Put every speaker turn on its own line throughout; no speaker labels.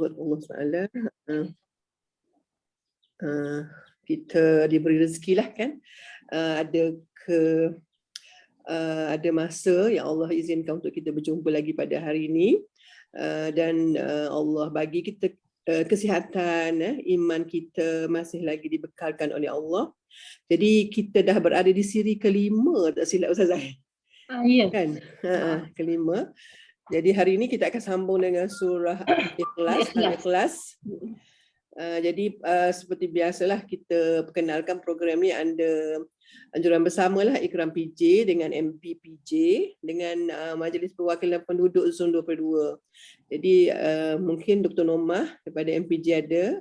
Allah SWT, kita diberi rezeki lah kan, ada masa yang Allah izinkan untuk kita berjumpa lagi pada hari ini, dan Allah bagi kita kesihatan, iman kita masih lagi dibekalkan oleh Allah. Jadi kita dah berada di siri kelima, tak silap Ustazah.
Ya.
Kan? Kelima. Jadi hari ini kita akan sambung dengan surah Al-Ikhlas. Jadi seperti biasalah kita perkenalkan program ni ada anjuran bersamalah Ikram PJ dengan MPPJ dengan Majlis Perwakilan Penduduk Zon 22. Jadi mungkin Dr. Nomah daripada MPJ ada,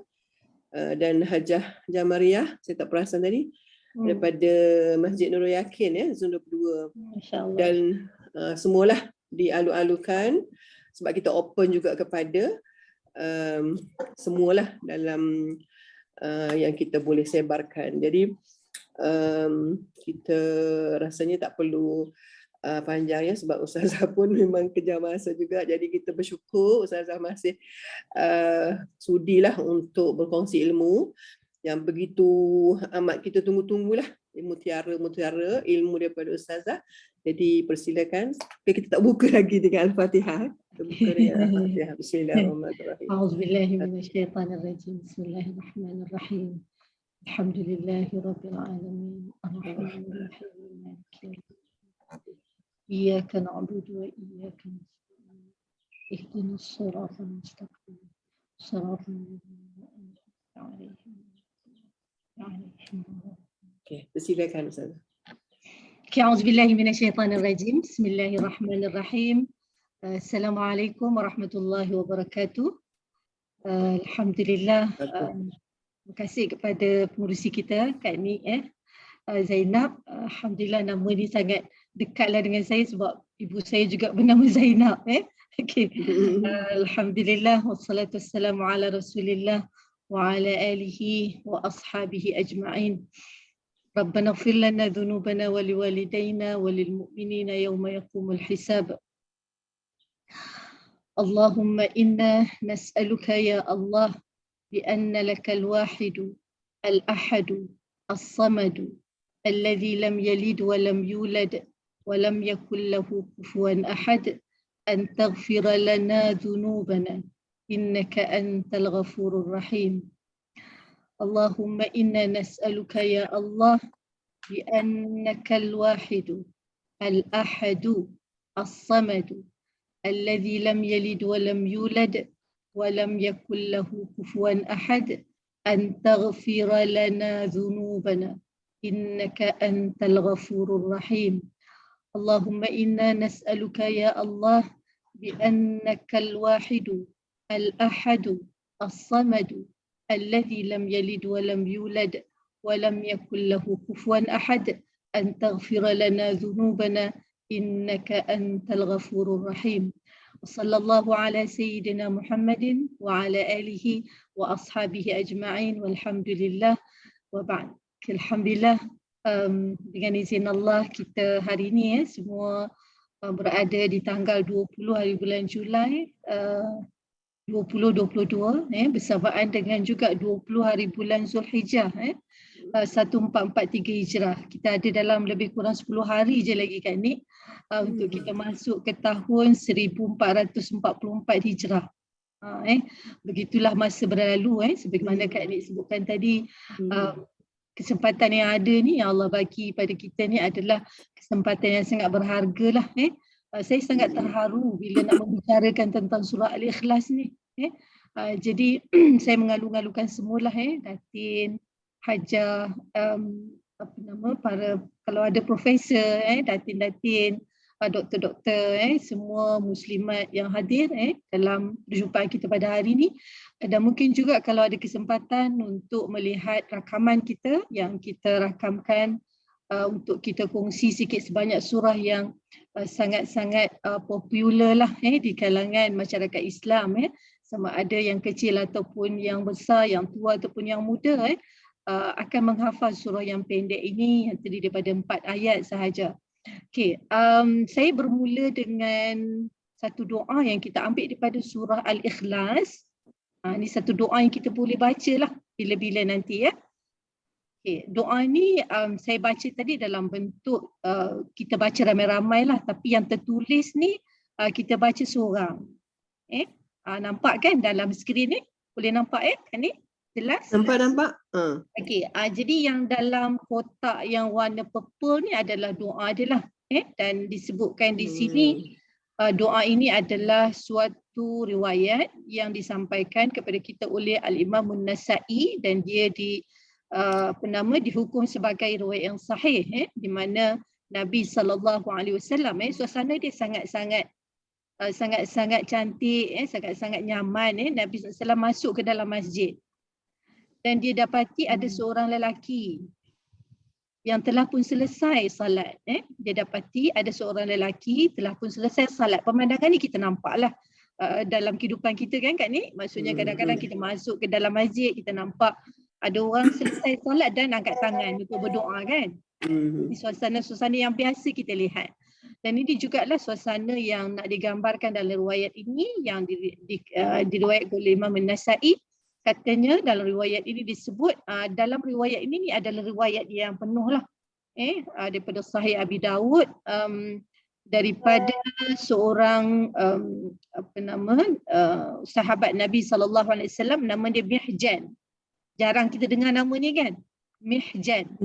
dan Hajah Jamariah, saya tak perasan tadi, daripada Masjid Nurul Yakin Zon 22. Dan semualah dialu-alukan sebab kita open juga kepada semualah dalam yang kita boleh sebarkan. Jadi kita rasanya tak perlu panjang sebab Ustazah pun memang kejar masa juga. Jadi kita bersyukur Ustazah masih sudilah untuk berkongsi ilmu yang begitu amat kita tunggu-tunggulah, mutiara ilmu daripada Ustazah. Jadi persilakan. Okay, kita tak buka lagi dengan Al-Fatihah. Kita buka dengan Al-Fatihah. Bismillahirrahmanirrahim.
A'udzubillahi minasyaitanirrajim. Bismillahirrahmanirrahim. Alhamdulillahirabbil alamin. Arrahmanirrahim. Maliki yaumiddin. Iyyaka na'budu wa iyyaka nasta'in. Ihdinas siratal mustaqim. Siratal ladzina an'amta 'alaihim.
Okay, persilakan Ustazah.
A'udzubillahi minasyaitanirrajim. Bismillahirrahmanirrahim. Assalamualaikum warahmatullahi wabarakatuh. Alhamdulillah. Terima kasih kepada pengurusi kita Kak Nik Zainab. Alhamdulillah nama ni sangat dekatlah dengan saya sebab ibu saya juga bernama Zainab. Okay. Alhamdulillah wassalatu wassalamu ala Rasulillah wa ala alihi wa ashabihi ajma'in. ربنا اغفر لنا ذنوبنا ولوالدينا وللمؤمنين يوم يقوم الحساب. اللهم إنا نسألك يا الله بأن لك الواحد الأحد الصمد الذي لم يلد ولم يولد ولم يكن له كفوا أحد أن تغفر لنا ذنوبنا إنك أنت الغفور الرحيم. اللهم إنا نسألك يا الله بأنك الواحد الأحد الصمد الذي لم يلد ولم يولد ولم يكن له كفوا أحد أن تغفر لنا ذنوبنا إنك أنت الغفور الرحيم. اللهم إنا نسألك يا الله بأنك الواحد الأحد الصمد الذي لم يلد ولم يولد ولم يكن له كفوا أحد أن تغفر لنا ذنوبنا إنك أنت الغفور الرحيم. وصلى الله على سيدنا محمد وعلى آله وأصحابه أجمعين والحمد لله وبعد. Alhamdulillah, dengan izin Allah kita hari ini semua berada di tanggal 20 hari bulan Julai 2022 bersamaan dengan juga 20 hari bulan Zulhijjah 1443 Hijrah. Kita ada dalam lebih kurang 10 hari je lagi kan ni untuk kita masuk ke tahun 1444 Hijrah. Begitulah masa berlalu sebagaimana Kak Nik sebutkan tadi. Kesempatan yang ada ni yang Allah bagi pada kita ni adalah kesempatan yang sangat berharga lah. Saya sangat terharu bila nak membicarakan tentang surah Al-Ikhlas ni. Jadi saya mengalu-alukan semualah Datin, Hajah, para kalau ada profesor, Datin-datin, doktor-doktor, semua muslimat yang hadir dalam perjumpaan kita pada hari ini. Dan mungkin juga kalau ada kesempatan untuk melihat rakaman kita yang kita rakamkan untuk kita kongsi sikit sebanyak surah yang sangat-sangat popular lah di kalangan masyarakat Islam, sama ada yang kecil ataupun yang besar, yang tua ataupun yang muda akan menghafal surah yang pendek ini yang terdiri daripada 4 ayat sahaja. Okay, saya bermula dengan satu doa yang kita ambil daripada surah Al-Ikhlas. Ini satu doa yang kita boleh baca lah bila-bila nanti ya. Okay. Doa ni saya baca tadi dalam bentuk kita baca ramai-ramai lah, tapi yang tertulis ni kita baca seorang. Nampak kan dalam skrin ni? Boleh nampak kan ni? Jelas?
Nampak?
Okey, jadi yang dalam kotak yang warna purple ni adalah doa dia lah. Dan disebutkan di sini doa ini adalah suatu riwayat yang disampaikan kepada kita oleh Al-Imam An-Nasa'i dan dia dihukum sebagai riwayat yang sahih di mana Nabi SAW suasana dia sangat-sangat cantik, sangat-sangat nyaman. Nabi SAW masuk ke dalam masjid dan dia dapati ada seorang lelaki yang telah pun selesai salat. Dia dapati ada seorang lelaki telah pun selesai salat. Pemandangan ni kita nampaklah dalam kehidupan kita kan Kak ni. Maksudnya kadang-kadang kita masuk ke dalam masjid, kita nampak ada orang selesai salat dan angkat tangan untuk berdoa kan. Ini suasana-suasana yang biasa kita lihat. Dan ini jugalah suasana yang nak digambarkan dalam riwayat ini yang diriwayatkan oleh Imam An-Nasa'i. Katanya dalam riwayat ini disebut, dalam riwayat ini ni adalah riwayat yang penuh lah. Daripada Sahih Abi Dawud, daripada seorang sahabat Nabi SAW, nama dia Mihjan. Jarang kita dengar nama ni kan? Mihjan.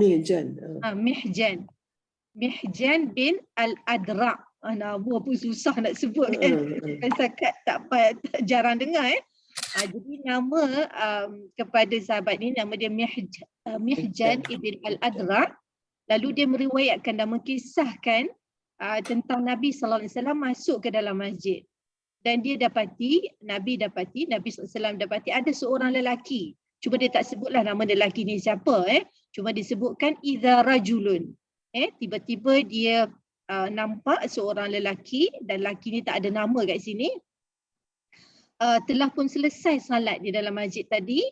Mihjan bin Al-Adra'. Nama pun susah nak sebut kan. Sakat jarang dengar jadi nama kepada sahabat ni nama dia Mihjan ibn Al-Adra'. Lalu dia meriwayatkan dan mengkisahkan tentang Nabi SAW masuk ke dalam masjid. Dan dia Nabi SAW dapati ada seorang lelaki. Cuma dia tak sebutlah nama lelaki ni siapa. Cuma disebutkan idza rajulun. Tiba-tiba dia nampak seorang lelaki dan lelaki ni tak ada nama kat sini. Telah pun selesai salat di dalam masjid tadi.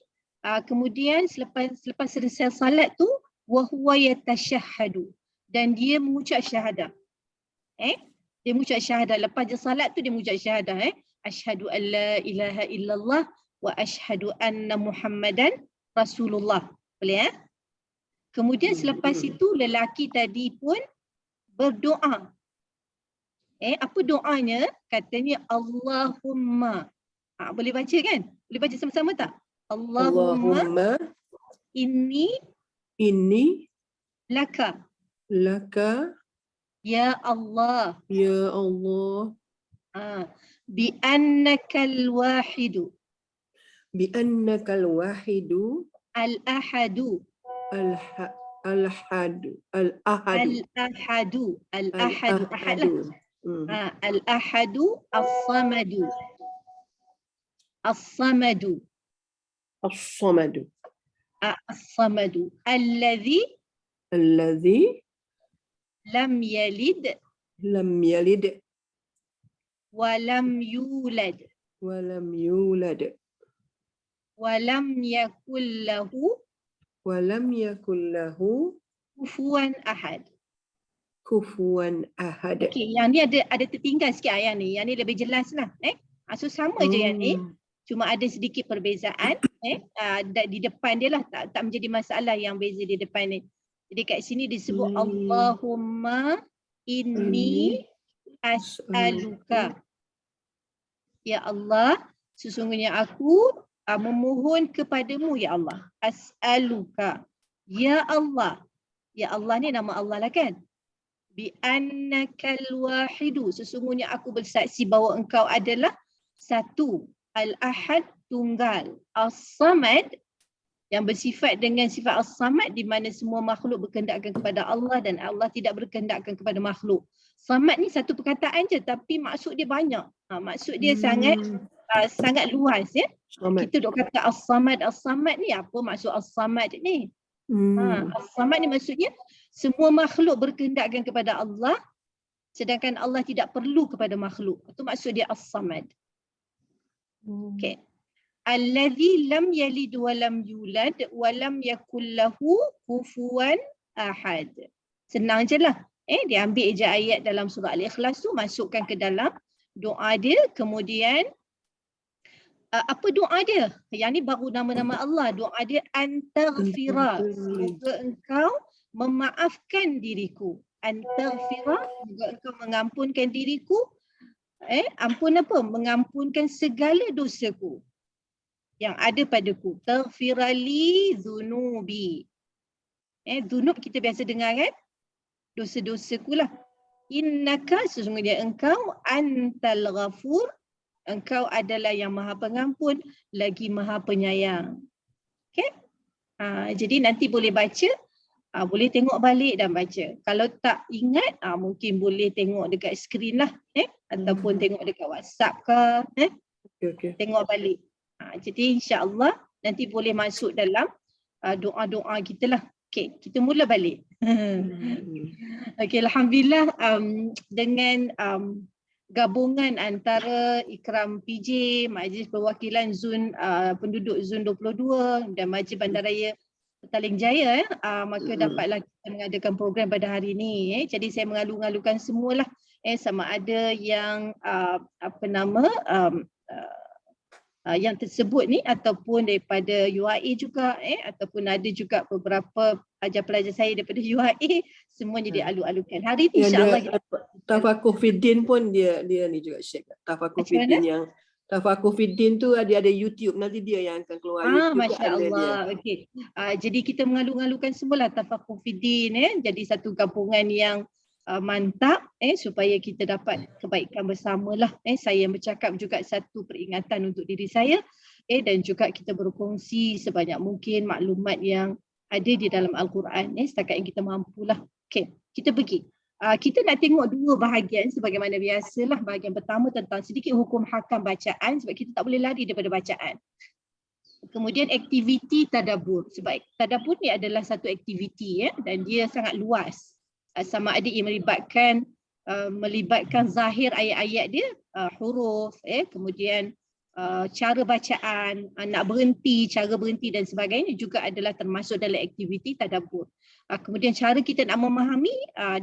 Kemudian selepas selesai salat tu wa huwa yatashahhadu dan dia mengucap syahadah. Dia mengucap syahadah lepas je salat tu dia mengucap syahadah. Asyhadu an la ilaha illallah wa asyhadu anna Muhammadan Rasulullah. Boleh Kemudian selepas itu lelaki tadi pun berdoa. Apa doanya? Katanya Allahumma. Boleh baca kan? Boleh baca sama-sama tak? Allahumma inni laka ya Allah bi annakal wahidu al-ahadu al-ahadu as-samadu alladhi lam yalid wa lam yulad wa lam yakul lahu kufuwan ahad. Okey, yang ni ada tertinggal sikit yang ni. Yang ni lebih jelas lah. So sama je yang ni. Cuma ada sedikit perbezaan. Di depan dia lah. Tak menjadi masalah yang beza di depan ni. Jadi kat sini disebut Allahumma inni as'aluka. Ya Allah, sesungguhnya aku memohon kepadamu ya Allah. As'aluka. Ya Allah. Ya Allah ni nama Allah lah kan? Bi annakal wahidu. Sesungguhnya aku bersaksi bahawa engkau adalah satu. Al-ahad, tunggal. As-samad, yang bersifat dengan sifat as-samad di mana semua makhluk berkehendakkan kepada Allah dan Allah tidak berkehendakkan kepada makhluk. Samad ni satu perkataan je tapi maksud dia banyak. Maksud dia sangat luas ya. Kita duk kata as-samad ni apa maksud as-samad ni? As-samad ni maksudnya semua makhluk berkehendakkan kepada Allah sedangkan Allah tidak perlu kepada makhluk. Itu maksud dia as-samad. Okey. Alladhi lam yalid wa lam yulad wa lam yakul lahu kufuwan ahad. Senang je lah. Dia ambil je ayat dalam surah Al-Ikhlas tu, masukkan ke dalam doa dia, kemudian apa doa dia? Yang ni baru nama-nama Allah. Doa dia antaghfira. Semoga engkau memaafkan diriku. Antaghfira, semoga engkau mengampunkan diriku. Ampun apa? Mengampunkan segala dosaku yang ada padaku. Taghfirali dhunubi. Dhunub kita biasa dengar kan? Dosa-dosaku lah. Innaka, sesungguhnya engkau, antal ghafur, engkau adalah yang maha pengampun lagi maha penyayang. Okay? Jadi nanti boleh baca, boleh tengok balik dan baca. Kalau tak ingat, mungkin boleh tengok dekat skrin lah. Ataupun tengok dekat WhatsApp ke.
Okay.
Tengok balik. Jadi insya-Allah nanti boleh masuk dalam doa-doa kita lah. Okay, kita mula balik. Okay, Alhamdulillah dengan gabungan antara Ikram PJ, Majlis Perwakilan Zon penduduk Zon 22 dan Majlis Bandaraya Petaling Jaya, maka dapatlah kita mengadakan program pada hari ini. Jadi saya mengalu-alukan semualah, sama ada yang yang tersebut ni ataupun daripada UIA juga, ataupun ada juga beberapa pelajar-pelajar saya daripada UIA, semuanya dialu-alukan. Hari ni insya-Allah
Tafakuh Fiddin pun dia ni juga share. Tafakuh Fiddin yang Tafakuh Fiddin tu ada YouTube, nanti dia yang akan keluar YouTube.
Masya-Allah. Okey. Jadi kita mengalu-alukan semualah Tafakuh Fiddin, jadi satu gabungan yang mantap supaya kita dapat kebaikan bersamalah. Saya bercakap juga satu peringatan untuk diri saya dan juga kita berkongsi sebanyak mungkin maklumat yang ada di dalam Al-Quran setakat yang kita mampulah. Okey, kita pergi. Kita nak tengok dua bahagian sebagaimana biasalah. Bahagian pertama tentang sedikit hukum hakam bacaan sebab kita tak boleh lari daripada bacaan. Kemudian aktiviti tadabbur, sebab tadabbur ni adalah satu aktiviti dan dia sangat luas. Sama ada ia melibatkan zahir ayat-ayat dia, huruf, kemudian cara bacaan, nak berhenti, cara berhenti dan sebagainya juga adalah termasuk dalam aktiviti tadabbur. Kemudian cara kita nak memahami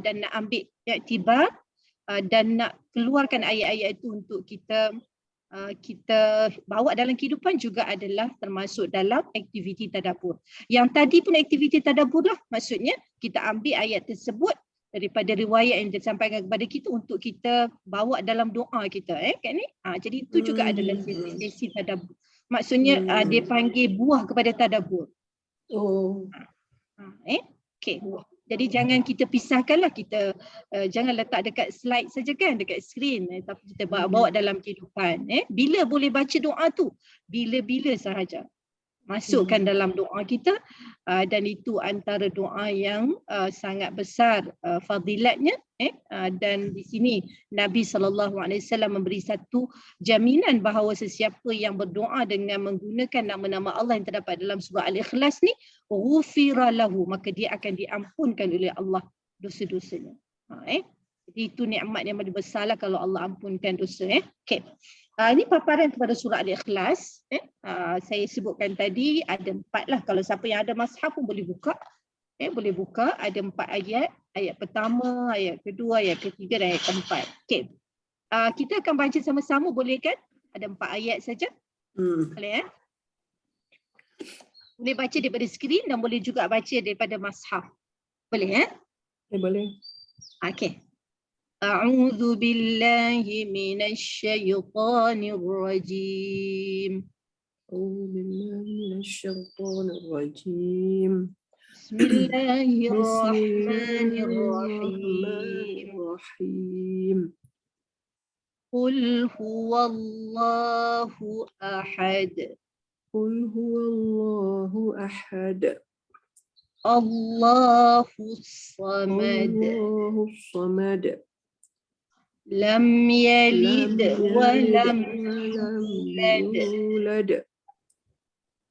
dan nak ambil iktibar dan nak keluarkan ayat-ayat itu untuk kita bawa dalam kehidupan juga adalah termasuk dalam aktiviti tadabbur. Yang tadi pun aktiviti tadabbur lah, maksudnya kita ambil ayat tersebut daripada riwayat yang disampaikan kepada kita untuk kita bawa dalam doa kita kan ni. Jadi itu juga adalah sesi tadabbur. Maksudnya dia panggil buah kepada tadabbur. Okey. Jadi jangan kita pisahkanlah, kita jangan letak dekat slide saja kan, dekat skrin, tapi kita bawa dalam kehidupan. Bila boleh baca doa tu? Bila-bila sahaja. Masukkan dalam doa kita dan itu antara doa yang sangat besar fadilatnya dan di sini Nabi SAW memberi satu jaminan bahawa sesiapa yang berdoa dengan menggunakan nama-nama Allah yang terdapat dalam surah Al-Ikhlas ni, ghufira lahu, maka dia akan diampunkan oleh Allah dosa-dosanya. Jadi itu nikmat yang paling besarlah kalau Allah ampunkan dosa. Okey. Ini paparan kepada surah Al-Ikhlas. Saya sebutkan tadi ada 4 lah. Kalau siapa yang ada mushaf pun boleh buka. Boleh buka. Ada 4 ayat. Ayat pertama, ayat kedua, ayat ketiga dan ayat keempat. Okay. Kita akan baca sama-sama, boleh kan? Ada 4 ayat saja. Boleh Boleh baca daripada skrin dan boleh juga baca daripada mushaf. Boleh
Boleh.
Okay. أعوذ بالله من الشيطان الرجيم
أعوذ بالله من الشيطان الرجيم
بسم الله الرحمن الرحيم قل هو الله أحد
قل هو الله أحد
الله الصمد
الله الصمد
لم يلد ولم يولد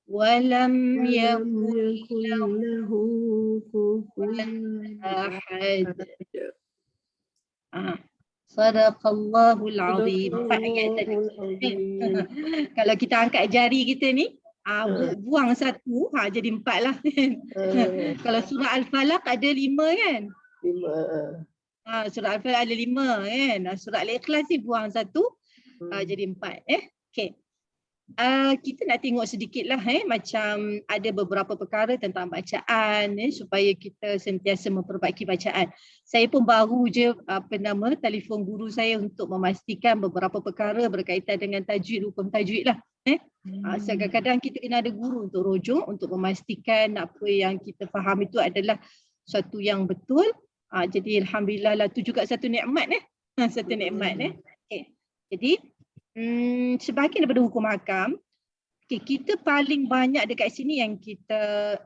ولم يكن له كفوا أحد Sadaqallahul Azim. 4 ayat tadi. Kalau kita angkat jari kita ni, buang 1, jadi 4 lah. Kalau surah Al-Falaq ada 5 kan?
5.
Surah Al-Falaq ada 5 kan? Surah Al-Ikhlas ni buang 1, jadi 4. Okay. kita nak tengok sedikit lah macam ada beberapa perkara tentang bacaan supaya kita sentiasa memperbaiki bacaan. Saya pun baru je telefon guru saya untuk memastikan beberapa perkara berkaitan dengan tajwid, hukum tajwid lah. Kadang-kadang kita kena ada guru untuk rujuk untuk memastikan apa yang kita faham itu adalah suatu yang betul. Jadi alhamdulillah lah, tu juga satu nikmat satu nikmat. Okay. Jadi sebahagian daripada hukum hakam, kita paling banyak dekat sini yang kita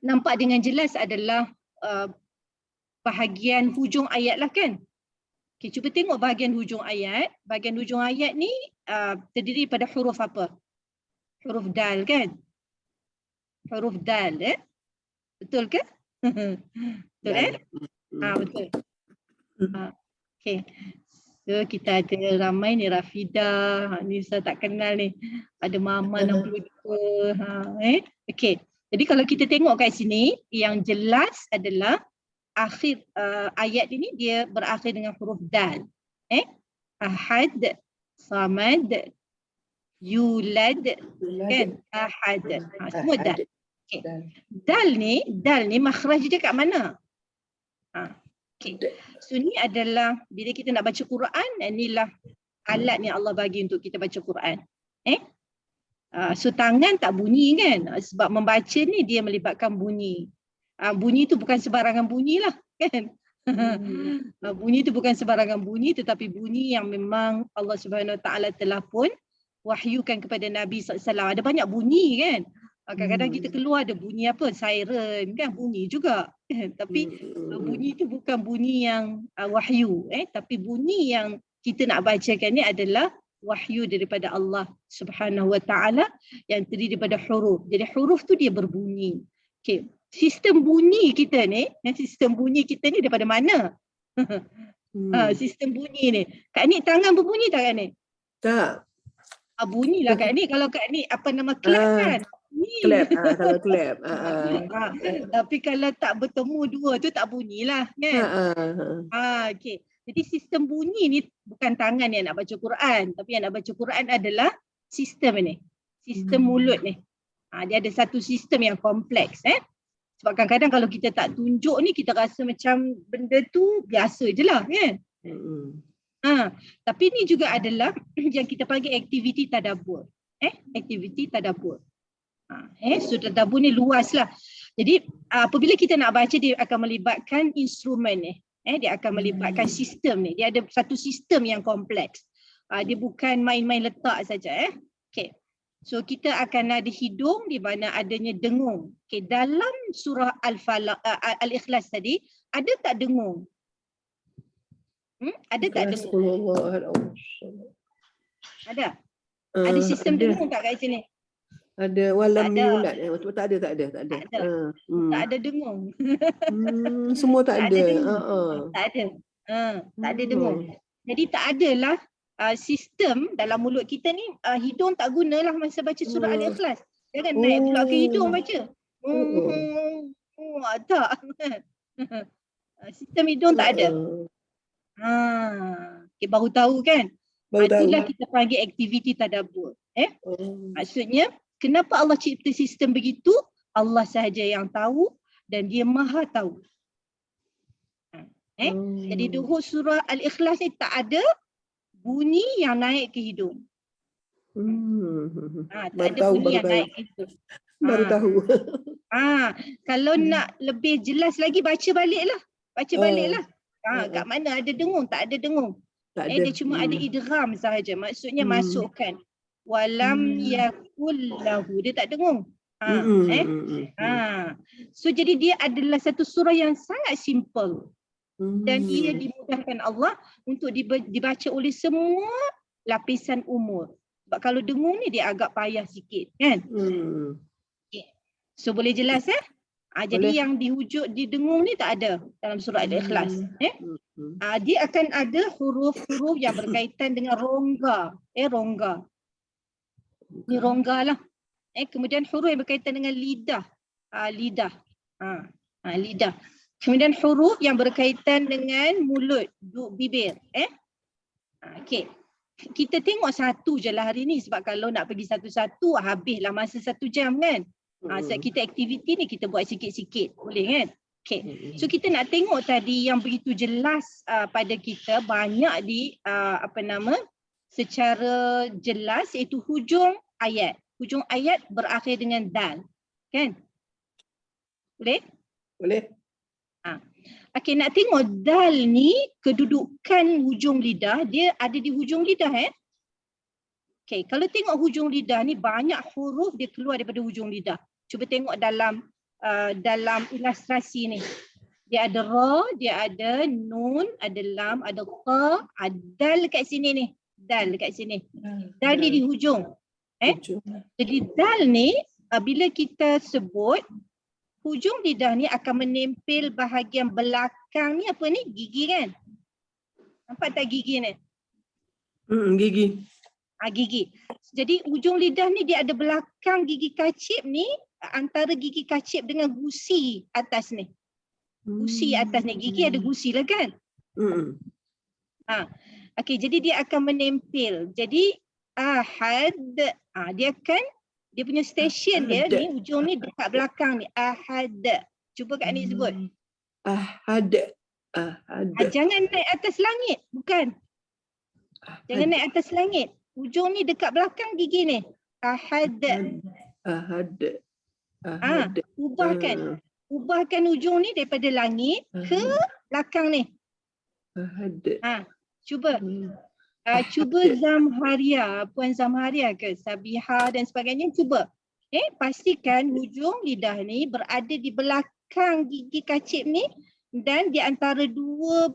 nampak dengan jelas adalah bahagian hujung ayat lah kan. Okay, cuba tengok bahagian hujung ayat. Bahagian hujung ayat ni terdiri pada huruf apa? Huruf dal kan? Huruf dal betul ke? Betul betul. Okay. So kita ada ramai ni, Rafidah, ni saya tak kenal ni. Ada Mama 62. Okey. Jadi kalau kita tengok kat sini, yang jelas adalah akhir ayat ini dia berakhir dengan huruf dal. Ahad, samad, yulad, kan? Ahad. Semua dal. Okay. Dal ni makhraj dia kat mana? Okay. So ni adalah bila kita nak baca Quran, inilah alat yang Allah bagi untuk kita baca Quran. So tangan tak bunyi kan? Sebab membaca ni dia melibatkan bunyi. Bunyi tu bukan sembarangan bunyi lah kan? Bunyi tu bukan sembarangan bunyi, tetapi bunyi yang memang Allah Subhanahu Wa Taala telah pun wahyukan kepada Nabi SAW. Ada banyak bunyi kan? Kadang-kadang kita keluar ada bunyi apa? Siren kan? Bunyi juga. Tapi bunyi itu bukan bunyi yang wahyu. Tapi bunyi yang kita nak bacakan ni adalah wahyu daripada Allah Subhanahu Wa Taala yang terdiri daripada huruf. Jadi huruf tu dia berbunyi. Okay. Sistem bunyi kita ni daripada mana? Sistem bunyi ni. Kak Nik tangan berbunyi tak Kak Nik?
Tak.
Bunyilah Kak Nik. Kalau Kak Nik clap kan?
Clap, kalau clap.
Tapi kalau tak bertemu dua tu tak bunyilah kan? Okay. Jadi sistem bunyi ni bukan tangan yang nak baca Quran, tapi yang nak baca Quran adalah sistem ni. Sistem mulut ni. Dia ada satu sistem yang kompleks. Sebab kadang-kadang kalau kita tak tunjuk ni, kita rasa macam benda tu biasa je lah kan? Tapi ni juga adalah yang kita panggil aktiviti tadabbur. Aktiviti tadabbur. So tadabbur ni luas lah. Jadi apabila kita nak baca, dia akan melibatkan instrumen ni. Dia akan melibatkan sistem ni. Dia ada satu sistem yang kompleks. Dia bukan main-main letak saja. Okay. So kita akan ada hidung di mana adanya dengung. Okay. Dalam surah Al-Ikhlas tadi, ada tak dengung? Ada tak dengung? Ada? Ada sistem dengung tak kat sini?
Ada walam yulad. Tak ada.
Tak ada dengung.
Semua tak ada.
Tak ada. Tak ada dengung. Jadi tak adalah sistem dalam mulut kita ni, hidung tak gunalah masa baca surah Al-Ikhlas. Jangan naik pula ke hidung baca. Tak. Sistem hidung tak ada. Okay, baru tahu kan? Itulah kita panggil aktiviti tadabbur. Maksudnya, kenapa Allah cipta sistem begitu? Allah sahaja yang tahu dan dia maha tahu. Jadi duhur surah Al-Ikhlas ni tak ada bunyi yang naik ke hidung. Tak ada bunyi yang naik ke hidung.
Baru tahu.
Kalau nak lebih jelas lagi, baca baliklah. Kat mana ada dengung? Tak ada dengung. Dia cuma ada idgham sahaja. Maksudnya masukkan. Walam yakul lahu. Dia tak dengung. So jadi dia adalah satu surah yang sangat simple. Dan ia dimudahkan Allah untuk dibaca oleh semua lapisan umur. Sebab kalau dengung ni dia agak payah sikit kan? So boleh jelas jadi yang dihujud di dengung ni tak ada dalam surah Al-Ikhlas. Dia akan ada huruf-huruf yang berkaitan dengan rongga. Rongga. Ni rongga lah. Kemudian huruf yang berkaitan dengan lidah. Lidah. Lidah. Kemudian huruf yang berkaitan dengan mulut, bibir. Okay. kita tengok satu je lah hari ni, sebab kalau nak pergi satu-satu habislah masa 1 jam kan. Sebab kita aktiviti ni kita buat sikit-sikit, boleh kan? Okay. So kita nak tengok tadi yang begitu jelas pada kita, banyak di secara jelas, iaitu hujung ayat. Hujung ayat berakhir dengan dal, kan? Boleh?
Boleh.
Okey, nak tengok dal ni kedudukan hujung lidah, dia ada di hujung lidah Okey, kalau tengok hujung lidah ni banyak huruf dia keluar daripada hujung lidah. Cuba tengok dalam ilustrasi ni. Dia ada ra, dia ada nun, ada lam, ada ta, dal dekat sini ni. Dal dekat sini. Dal ni di hujung. Jadi dal ni bila kita sebut, hujung lidah ni akan menempel bahagian belakang ni, apa ni? Gigi kan? Nampak tak gigi ni?
Gigi.
Gigi. Jadi hujung lidah ni dia ada belakang gigi kacip ni, antara gigi kacip dengan gusi atas ni. Gusi atas ni. Gigi ada gusi lah kan? Okey, jadi dia akan menempel. Jadi ahad, dia punya stesen dia ni, hujung ni dekat belakang ni. Ahad. Cuba Kak Nik sebut.
Ahad.
Jangan naik atas langit. Bukan. Jangan naik atas langit. Hujung ni dekat belakang gigi ni. Ahad. Ubahkan hujung ni daripada langit ke belakang ni.
Ahad.
Cuba. Cuba Zamharia, Puan Zamharia ke, Sabiha dan sebagainya, cuba. Pastikan hujung lidah ni berada di belakang gigi kacip ni dan di antara dua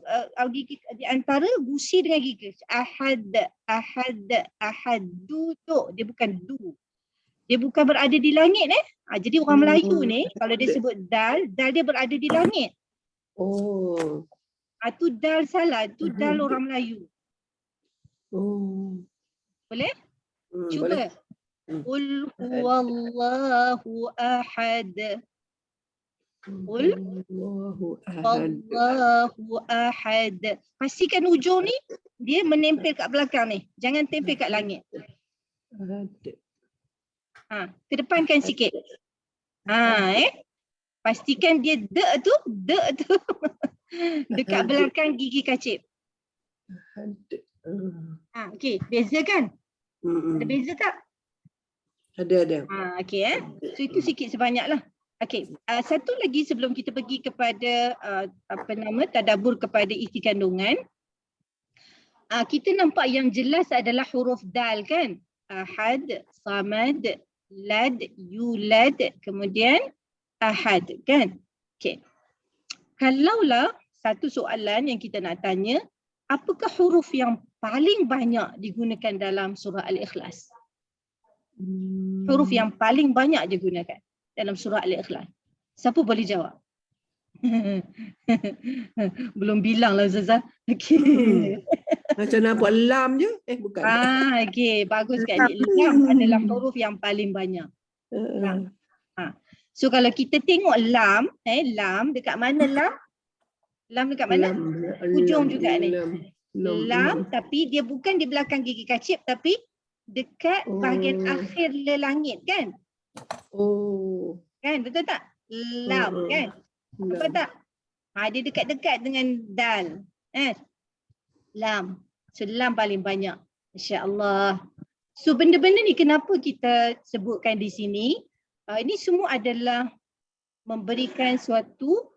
gigi, di antara gusi dengan gigi. Ahad. Duduk. Dia bukan du. Dia bukan berada di langit Jadi orang Melayu ni kalau dia sebut dal dia berada di langit. Tu dal salah, tu dal orang Melayu. Boleh? Cuba. Qul huwallahu ahad. Qul huwallahu ahad. Pastikan hujung ni dia menempel kat belakang ni. Jangan tempel kat langit. Kedepankan sikit. Pastikan dia de tu dekat belakang gigi kacip. Okey, beza kan? Ada beza tak?
Ada.
Okey So itu sikit sebanyaklah. Okey, satu lagi sebelum kita pergi kepada tadabbur kepada isi kandungan. Kita nampak yang jelas adalah huruf dal kan? Ahad, samad, lad, yulad, kemudian ahad kan? Okey. Kalaulah satu soalan yang kita nak tanya, apakah huruf yang paling banyak digunakan dalam surah Al-Ikhlas? Huruf yang paling banyak digunakan dalam surah Al-Ikhlas. Siapa boleh jawab? Belum bilang lah Ustazah. Okay.
Macam nampak lam je. Bukan.
Okay. Bagus kan. Lam adalah huruf yang paling banyak. So kalau kita tengok lam, lam dekat mana lam? Lam dekat mana? Hujung juga ni. Lam, tapi dia bukan di belakang gigi kacip, tapi dekat bahagian akhir langit kan? Kan, betul tak? Lam kan? Betul tak? Dia dekat-dekat dengan dal. Lam. So lam paling banyak. Masya Allah. So benda-benda ni kenapa kita sebutkan di sini? Ini semua adalah memberikan suatu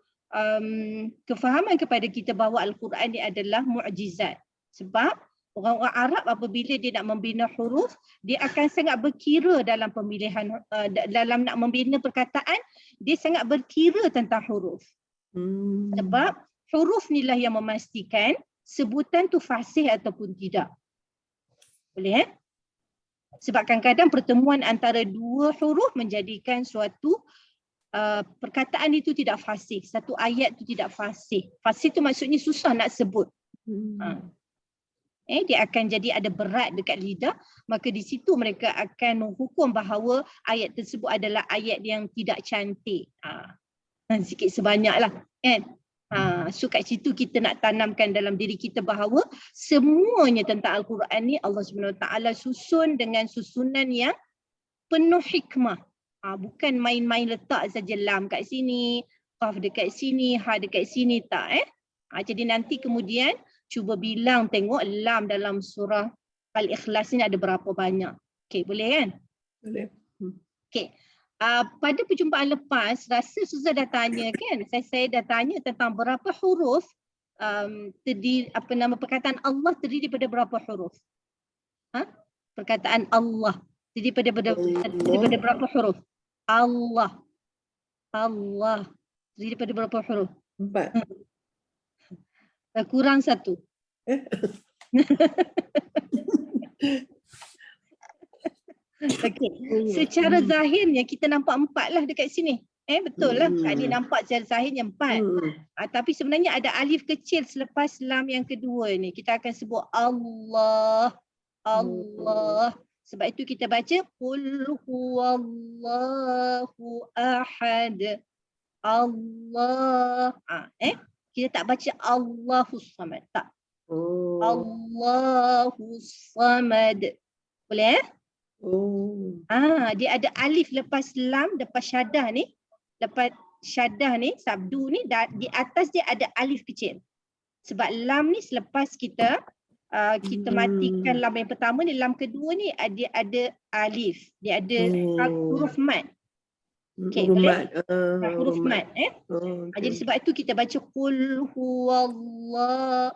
kefahaman kepada kita bahawa Al-Quran ni adalah mukjizat. Sebab orang-orang Arab apabila dia nak membina huruf, dia akan sangat berkira dalam pemilihan, dalam nak membina perkataan, dia sangat berkira tentang huruf. Sebab huruf ni lah yang memastikan sebutan tu fasih ataupun tidak. Boleh Sebab kadang-kadang pertemuan antara dua huruf menjadikan suatu perkataan itu tidak fasih. Satu ayat itu tidak fasih. Fasih itu maksudnya susah nak sebut. Dia akan jadi ada berat dekat lidah, maka di situ mereka akan menghukum bahawa ayat tersebut adalah ayat yang tidak cantik. Sikit sebanyaklah kan. So kat situ kita nak tanamkan dalam diri kita bahawa semuanya tentang Al-Quran ni Allah SWT susun dengan susunan yang penuh hikmah. Bukan main-main letak saja lam kat sini, qaf dekat sini, ha dekat sini, tak. Jadi nanti kemudian cuba bilang tengok lam dalam surah Al-Ikhlas ni ada berapa banyak. Okey, boleh kan?
Boleh.
Okey. Pada perjumpaan lepas, rasa Ustazah dah tanya kan? Saya dah tanya tentang berapa huruf perkataan Allah terdiri daripada berapa huruf? Perkataan Allah terdiri daripada berapa huruf? Allah terdiri daripada berapa huruf?
4.
Kurang 1. Okey. Secara zahirnya kita nampak 4 lah dekat sini. Betul lah. Tadi nampak secara zahirnya 4. Tapi sebenarnya ada alif kecil selepas lam yang kedua ni. Kita akan sebut Allah. Sebab itu kita baca qul huwallahu ahad. Allah. Kita tak baca Allahus samad. Tak. Allahus samad. Boleh? Dia ada alif lepas lam, lepas syaddah ni. Lepas syaddah ni, sabdu ni, di atas dia ada alif kecil. Sebab lam ni selepas kita matikan lam yang pertama ni, lam kedua ni dia ada alif. Dia ada huruf mat. Okay, boleh? Huruf mat. Jadi sebab itu kita baca qul huwallah.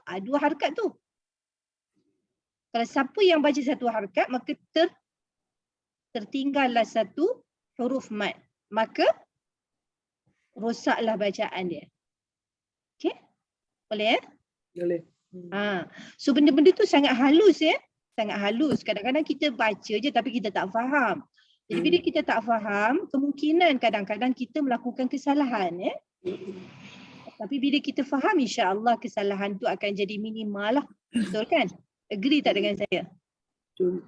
2 harakat tu. Kalau siapa yang baca 1 harakat, maka tertinggallah 1 huruf mat. Maka rosaklah bacaan dia. Okey? Boleh
Boleh.
So benda-benda tu sangat halus Sangat halus. Kadang-kadang kita baca je tapi kita tak faham. Jadi bila kita tak faham, kemungkinan kadang-kadang kita melakukan kesalahan Tapi bila kita faham, insya-Allah kesalahan tu akan jadi minimal lah. Betul kan? Agree tak dengan saya?
Betul.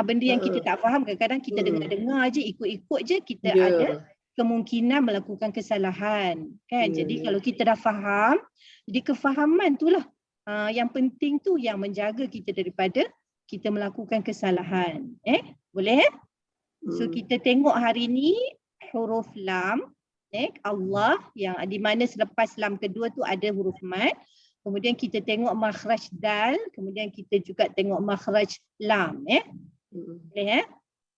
Benda yang kita tak faham, kadang-kadang kita dengar-dengar je, ikut-ikut je, kita ada kemungkinan melakukan kesalahan. Kan? Jadi kalau kita dah faham, jadi kefahaman itulah yang penting tu yang menjaga kita daripada kita melakukan kesalahan. Boleh? So kita tengok hari ni huruf lam, Allah, yang di mana selepas lam kedua tu ada huruf mat. Kemudian kita tengok makhraj dal, kemudian kita juga tengok makhraj lam. Boleh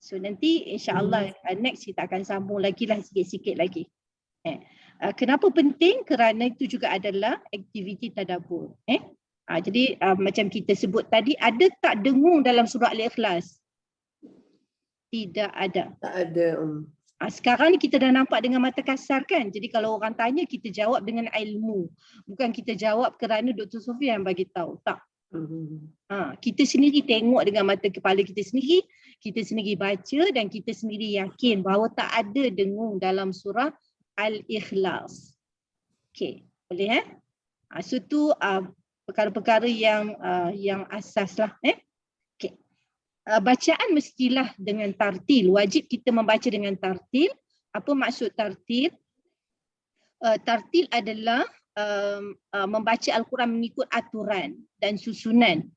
So nanti insya-Allah next kita akan sambung lagi lah sikit-sikit lagi. Kenapa penting? Kerana itu juga adalah aktiviti tadabbur. Jadi macam kita sebut tadi, ada tak dengung dalam surah Al-Ikhlas? Tidak ada.
Tak ada.
Sekarang ni kita dah nampak dengan mata kasar kan. Jadi kalau orang tanya, kita jawab dengan ilmu. Bukan kita jawab kerana Dr. Sofia yang bagi tahu. Tak. Kita sendiri tengok dengan mata kepala kita sendiri baca dan kita sendiri yakin bahawa tak ada dengung dalam surah Al-Ikhlas. Okey, boleh So tu perkara-perkara yang asas lah. Bacaan mestilah dengan tartil. Wajib kita membaca dengan tartil. Apa maksud tartil? Tartil adalah membaca Al-Quran mengikut aturan dan susunan,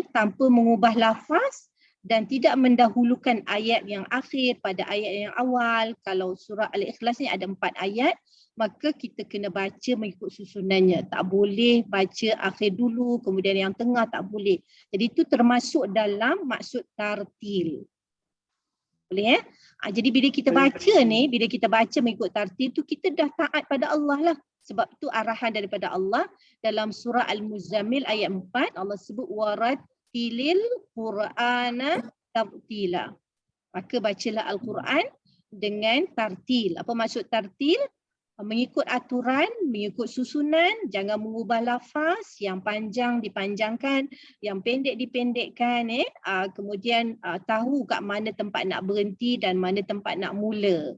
tanpa mengubah lafaz dan tidak mendahulukan ayat yang akhir pada ayat yang awal. Kalau surah Al-Ikhlas ni ada 4 ayat, maka kita kena baca mengikut susunannya. Tak boleh baca akhir dulu, kemudian yang tengah, tak boleh. Jadi itu termasuk dalam maksud tartil. Boleh Jadi bila kita baca ni, bila kita baca mengikut tartil tu, kita dah taat pada Allah lah. Sebab tu arahan daripada Allah dalam surah Al-Muzammil ayat 4, Allah sebut warattilil Qur'ana tartila. Maka bacalah Al-Quran dengan tartil. Apa maksud tartil? Mengikut aturan, mengikut susunan, jangan mengubah lafaz, yang panjang dipanjangkan, yang pendek dipendekkan, kemudian tahu kat mana tempat nak berhenti dan mana tempat nak mula.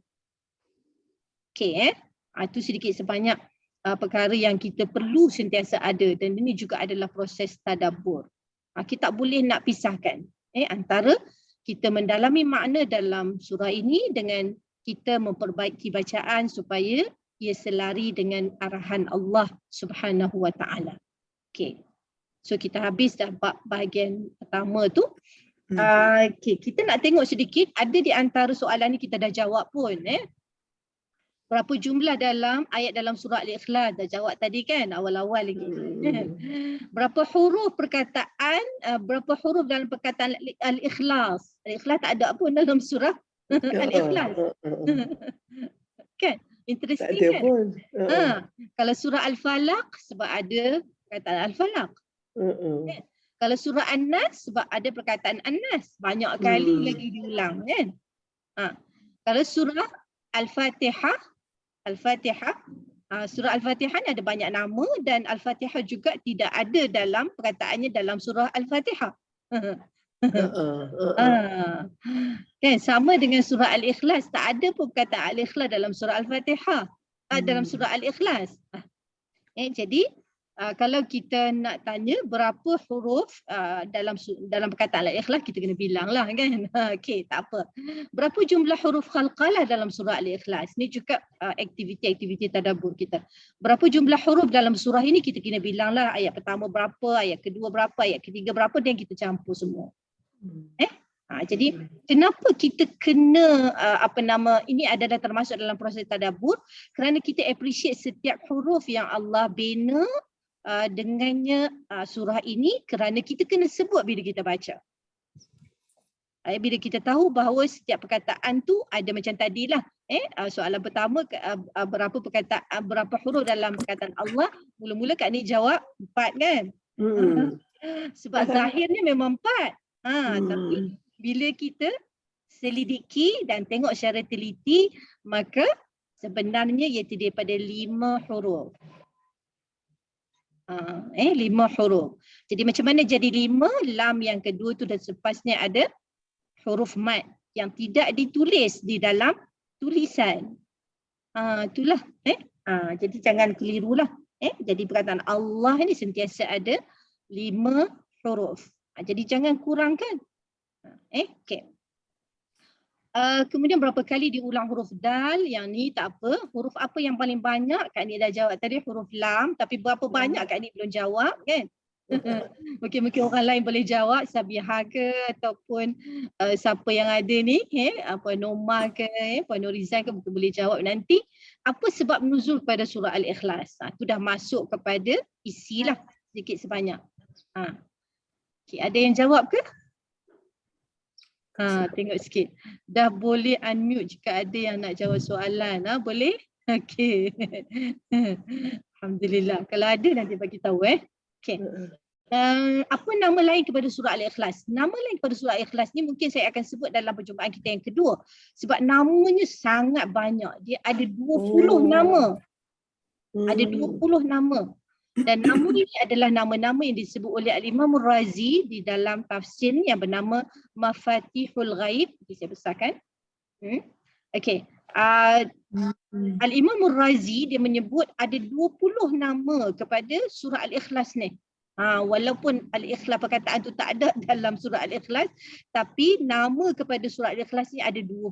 Okey, itu sedikit sebanyak perkara yang kita perlu sentiasa ada, dan ini juga adalah proses tadabbur. Kita tak boleh nak pisahkan antara kita mendalami makna dalam surah ini dengan kita memperbaiki bacaan supaya ia selari dengan arahan Allah Subhanahu wa taala. Okey. So kita habis dah bab bahagian pertama tu. Okey, kita nak tengok sedikit, ada di antara soalan ni kita dah jawab pun berapa jumlah dalam ayat dalam surah Al-Ikhlas, dah jawab tadi kan awal-awal lagi. Berapa huruf perkataan, berapa huruf dalam perkataan Al-Ikhlas? Al-Ikhlas tak ada pun dalam surah Al-Ikhlas. Kan? Interesting
tak ada
kan?
pun.
Kalau surah Al-Falaq sebab ada perkataan Al-Falaq. Kalau surah An-Nas sebab ada perkataan An-Nas. Banyak kali lagi diulang kan? Kalau surah Al-Fatihah, surah Al-Fatihah ni ada banyak nama dan Al-Fatihah juga tidak ada dalam perkataannya dalam surah Al-Fatihah. Kan sama dengan surah Al-Ikhlas, tak ada pun perkataan Al-Ikhlas dalam surah Al-Fatihah, dalam surah Al-Ikhlas. Jadi kalau kita nak tanya berapa huruf dalam perkataan Al-Ikhlas, kita kena bilang lah kan. Okey, tak apa. Berapa jumlah huruf qalqalah dalam surah Al-Ikhlas? Ni juga aktiviti-aktiviti tadabbur kita. Berapa jumlah huruf dalam surah ini, kita kena bilang lah ayat pertama berapa, ayat kedua berapa, ayat ketiga berapa, dan kita campur semua. Jadi kenapa kita kena ini adalah termasuk dalam proses tadabbur, kerana kita appreciate setiap huruf yang Allah bina dengannya surah ini, kerana kita kena sebut bila kita baca. Bila kita tahu bahawa setiap perkataan tu ada macam tadilah. Soalan pertama, berapa perkataan, berapa huruf dalam perkataan Allah? Mula-mula Kak Ni jawab 4 kan? Sebab zahirnya memang 4. Tapi bila kita selidiki dan tengok secara teliti, maka sebenarnya iaitu daripada 5 huruf. 5 huruf. Jadi macam mana jadi 5? Lam yang kedua tu dan sepasnya ada huruf mad yang tidak ditulis di dalam tulisan. Itulah. Jadi jangan kelirulah. Jadi perkataan Allah ni sentiasa ada 5 huruf. Jadi jangan kurangkan. Okay. Kemudian berapa kali diulang huruf dal? Yang ni tak apa. Huruf apa yang paling banyak? Kak Ni dah jawab tadi huruf lam. Tapi berapa banyak Kak Ni belum jawab kan? Mungkin orang lain boleh jawab, Sabiha ke ataupun siapa yang ada ni, Puan Noma ke, Puan Nurizan ke, mungkin boleh jawab nanti. Apa sebab nuzul pada surah Al-Ikhlas? Itu dah masuk kepada isilah sedikit sebanyak. Okay, ada yang jawab ke? Tengok sikit. Dah boleh unmute jika ada yang nak jawab soalan. Boleh? Okey. Alhamdulillah. Kalau ada nanti bagi tahu Okey. Apa nama lain kepada surah Al-Ikhlas? Nama lain kepada surah Al-Ikhlas ni mungkin saya akan sebut dalam perjumpaan kita yang kedua. Sebab namanya sangat banyak. Dia ada 20 nama. Ada 20 nama. Dan nama ini adalah nama-nama yang disebut oleh Al-Imam Ar-Razi di dalam tafsir yang bernama Mafatihul Ghaib. Saya besarkan. Okey. Al-Imam Ar-Razi dia menyebut ada 20 nama kepada surah Al-Ikhlas ni. Walaupun Al-Ikhlas perkataan tu tak ada dalam surah Al-Ikhlas, tapi nama kepada surah Al-Ikhlas ni ada 20.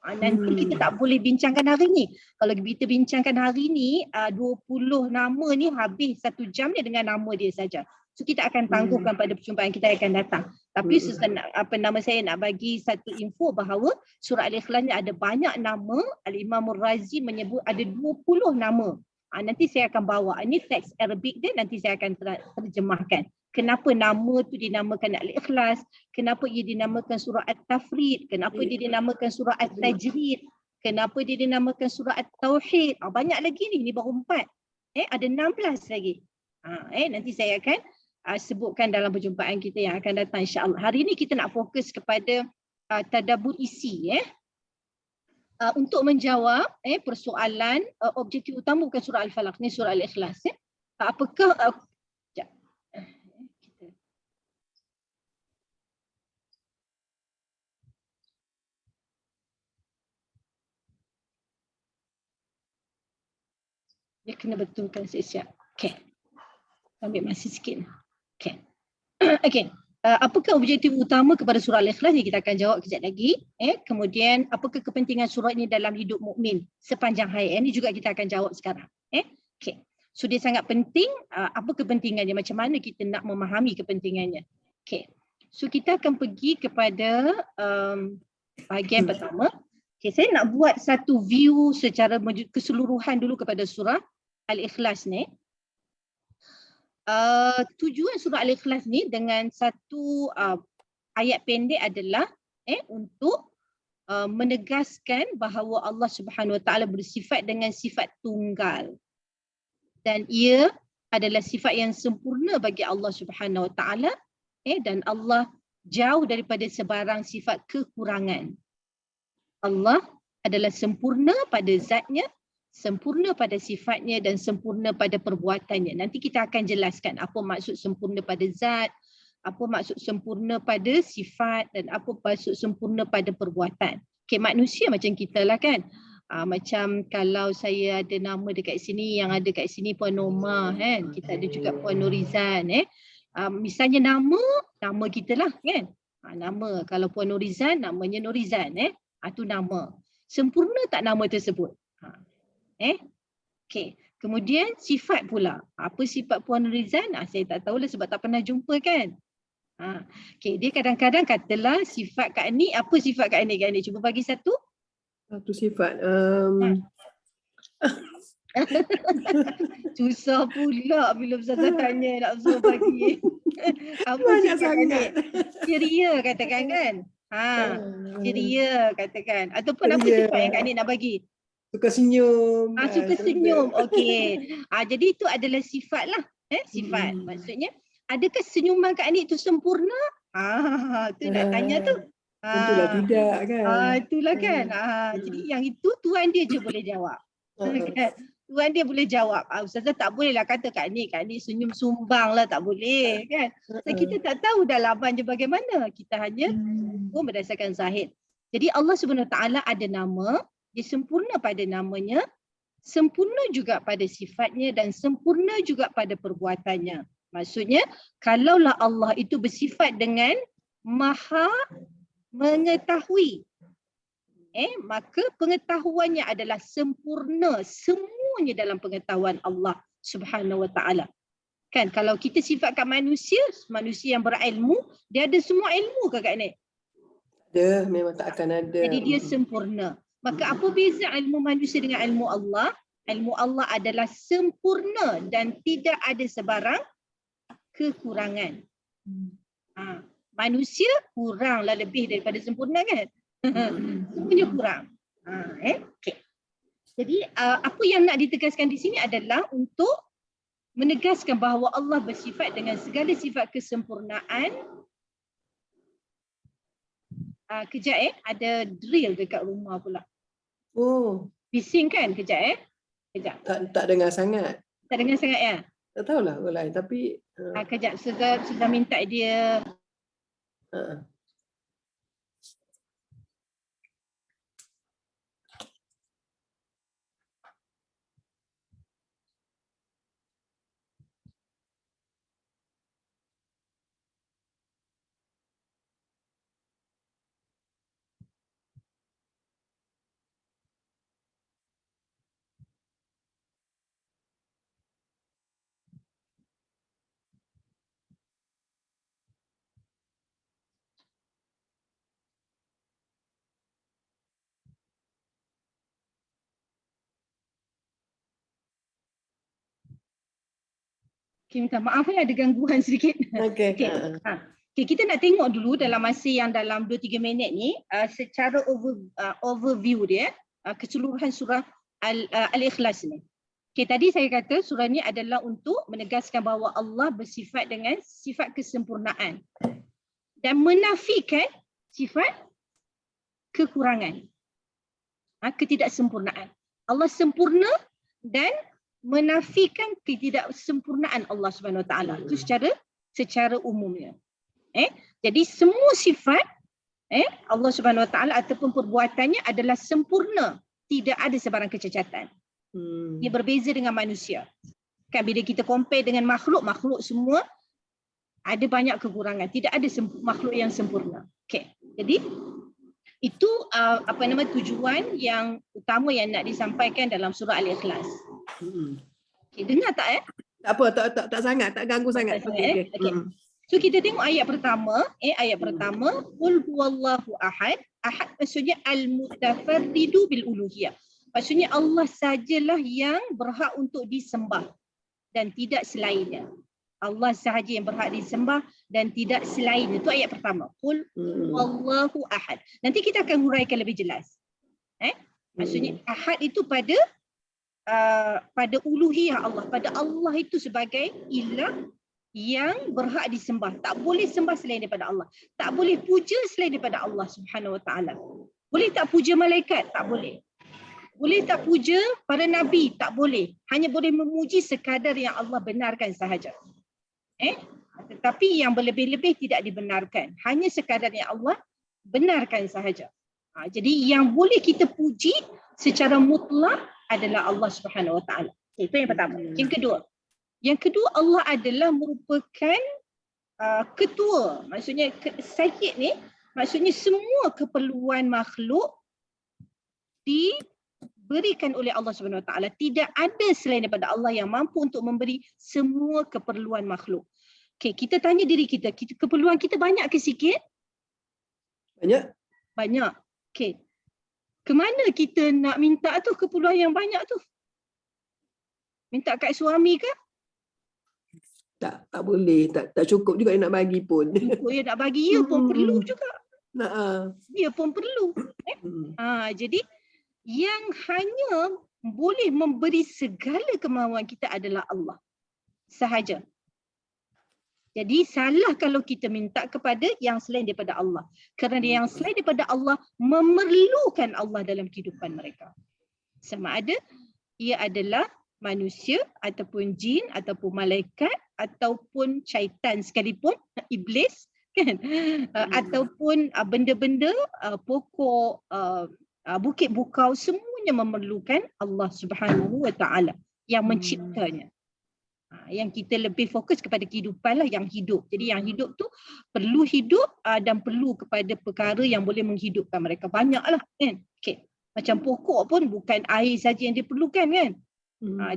Nanti kita tak boleh bincangkan hari ni. Kalau kita bincangkan hari ni, 20 nama ni habis 1 jam ni dengan nama dia saja. So kita akan tangguhkan pada perjumpaan kita yang akan datang. Tapi saya nak bagi satu info bahawa surah Al-Ikhlas ni ada banyak nama. Al-Imam Ar-Razi menyebut ada 20 nama. Nanti saya akan bawa, ini teks Arabic dia, nanti saya akan terjemahkan. Kenapa nama tu dinamakan Al-Ikhlas, kenapa ia dinamakan surah At-Tafrid, kenapa dia dinamakan surah At-Tajrid, kenapa dia dinamakan surah At-Tauhid. Banyak lagi ni baru 4. Ada 16 lagi. Nanti saya akan sebutkan dalam perjumpaan kita yang akan datang insya-Allah. Hari ini kita nak fokus kepada tadabbur isi untuk menjawab persoalan objektif utama bukan surah Al-Falaq ni, surah Al-Ikhlas. Apakah dia kena betulkan siap-siap. Okey. Ambil masa sikit. Okey. Okey. apakah objektif utama kepada surah Al-Ikhlas ni, kita akan jawab kejap lagi. Kemudian apakah kepentingan surah ini dalam hidup mukmin sepanjang hayat, ini juga kita akan jawab sekarang. Okay. So dia sangat penting. Apa kepentingannya, macam mana kita nak memahami kepentingannya. Okay. So kita akan pergi kepada bahagian pertama. Okay, saya nak buat satu view secara keseluruhan dulu kepada surah Al-Ikhlas ni. Tujuan surah Al-Ikhlas ni dengan satu ayat pendek adalah untuk menegaskan bahawa Allah Subhanahu Wa Taala bersifat dengan sifat tunggal, dan ia adalah sifat yang sempurna bagi Allah Subhanahu Wa Taala, dan Allah jauh daripada sebarang sifat kekurangan. Allah adalah sempurna pada zatnya, sempurna pada sifatnya, dan sempurna pada perbuatannya. Nanti kita akan jelaskan apa maksud sempurna pada zat, apa maksud sempurna pada sifat, dan apa maksud sempurna pada perbuatan. Okay, manusia macam kita lah kan. Macam kalau saya ada nama dekat sini, yang ada kat sini Puan Norma kan. Kita ada juga Puan Nurizan. Misalnya nama kita lah kan. Nama, kalau Puan Nurizan, namanya Nurizan. Itu nama. Sempurna tak nama tersebut? Okay. Kemudian sifat pula. Apa sifat Puan Nurizan? Saya tak tahulah sebab tak pernah jumpa kan. Okay. Dia kadang-kadang katalah sifat Kak Ni. Apa sifat Kak Ni? Cuba bagi satu. Satu
sifat.
Susah pula bila Ustazah tanya nak suruh bagi. Apa
banyak
sifat Kak Ni?
sangat.
Ceria katakan kan. Ceria katakan. Ataupun apa sifat yang Kak Ni nak bagi?
Suka senyum.
Suka senyum. Okey. Jadi itu adalah sifat lah. Sifat. Maksudnya, adakah senyuman Kak Ni itu sempurna? Tu nak tanya tu.
Tentulah tidak kan.
Itulah kan. Jadi yang itu Tuhan dia je boleh jawab. Tuhan dia boleh jawab. Ustazah tak boleh lah kata Kak Ni senyum sumbang lah, tak boleh kan. So, kita tak tahu dalaman dia bagaimana. Kita hanya berdasarkan zahir. Jadi Allah Subhanahu Wa Taala ada nama, dia sempurna pada namanya, sempurna juga pada sifatnya, dan sempurna juga pada perbuatannya. Maksudnya, kalaulah Allah itu bersifat dengan maha mengetahui, maka pengetahuannya adalah sempurna, semuanya dalam pengetahuan Allah Subhanahu Wa Taala. Kan, kalau kita sifatkan manusia yang berilmu, dia ada semua ilmu ke Kak Nek?
Ada, memang tak akan ada.
Jadi dia sempurna. Maka apa beza ilmu manusia dengan ilmu Allah? Ilmu Allah adalah sempurna dan tidak ada sebarang kekurangan. Manusia kuranglah lebih daripada sempurna kan? Semuanya kurang. Okay. Jadi apa yang nak ditegaskan di sini adalah untuk menegaskan bahawa Allah bersifat dengan segala sifat kesempurnaan. Kejap ada drill dekat rumah pula.
Oh.
Bising kan? Kejap Kejap.
Tak dengar sangat.
Tak dengar sangat ya?
Tak tahulah lain tapi
kejap sudah minta dia. Okay, minta maaf ada gangguan sedikit.
Okay.
Okay, kita nak tengok dulu dalam masa yang dalam 2-3 minit ni secara overview dia, keseluruhan surah Al-Ikhlas ni. Okay, tadi saya kata surah ni adalah untuk menegaskan bahawa Allah bersifat dengan sifat kesempurnaan dan menafikan sifat kekurangan, ketidaksempurnaan. Allah sempurna dan menafikan ketidaksempurnaan Allah Subhanahu Wa Taala. Itu secara umumnya. Jadi semua sifat Allah Subhanahu Wa Taala ataupun perbuatannya adalah sempurna, tidak ada sebarang kecacatan. Dia berbeza dengan manusia. Kan bila kita compare dengan makhluk semua Ada banyak kekurangan. Tidak ada makhluk yang sempurna. Okey. Jadi itu tujuan yang utama yang nak disampaikan dalam surah Al-Ikhlas. Okay, dengar tak
Tak apa, tak sangat, tak ganggu sangat.
Okay. So kita tengok ayat pertama, pertama, qul huwallahu ahad. Ahad maksudnya al-mutafarridu bil uluhiyah. Maksudnya Allah sajalah yang berhak untuk disembah dan tidak selainnya. Allah sahaja yang berhak disembah dan tidak selainnya. Itu ayat pertama. Qul huwallahu ahad. Nanti kita akan huraikan lebih jelas. Maksudnya ahad itu pada uluhiyah Allah, pada Allah itu sebagai ilah yang berhak disembah. Tak boleh sembah selain daripada Allah. Tak boleh puja selain daripada Allah Subhanahu Wa Taala. Boleh tak puja malaikat? Tak boleh. Boleh tak puja para nabi? Tak boleh. Hanya boleh memuji sekadar yang Allah benarkan sahaja. Tetapi yang berlebih-lebih tidak dibenarkan. Hanya sekadar yang Allah benarkan sahaja. Jadi yang boleh kita puji secara mutlak adalah Allah Subhanahu Wa Taala. Itu yang pertama. Yang kedua Allah adalah merupakan ketua. Maksudnya Sayyid ni, maksudnya semua keperluan makhluk diberikan oleh Allah Subhanahu Wa Taala. Tidak ada selain daripada Allah yang mampu untuk memberi semua keperluan makhluk. Okey, kita tanya diri kita, keperluan kita banyak ke sikit?
Banyak.
Banyak. Okey. Kemana kita nak minta tu keperluan yang banyak tu? Minta kat suami ke?
Tak boleh, tak cukup juga yang nak bagi pun.
Cukup yang nak bagi, dia pun perlu juga. Dia pun perlu. Jadi yang hanya boleh memberi segala kemahuan kita adalah Allah sahaja. Jadi salah kalau kita minta kepada yang selain daripada Allah. Kerana yang selain daripada Allah memerlukan Allah dalam kehidupan mereka. Sama ada ia adalah manusia ataupun jin ataupun malaikat ataupun syaitan sekalipun, iblis kan, ataupun benda-benda pokok, bukit bukau, semuanya memerlukan Allah Subhanahu Wa Taala yang menciptanya. Yang kita lebih fokus kepada kehidupan lah, yang hidup. Jadi yang hidup tu perlu hidup dan perlu kepada perkara yang boleh menghidupkan mereka. Banyaklah kan. Okay. Macam pokok pun bukan air saja yang dia perlukan kan.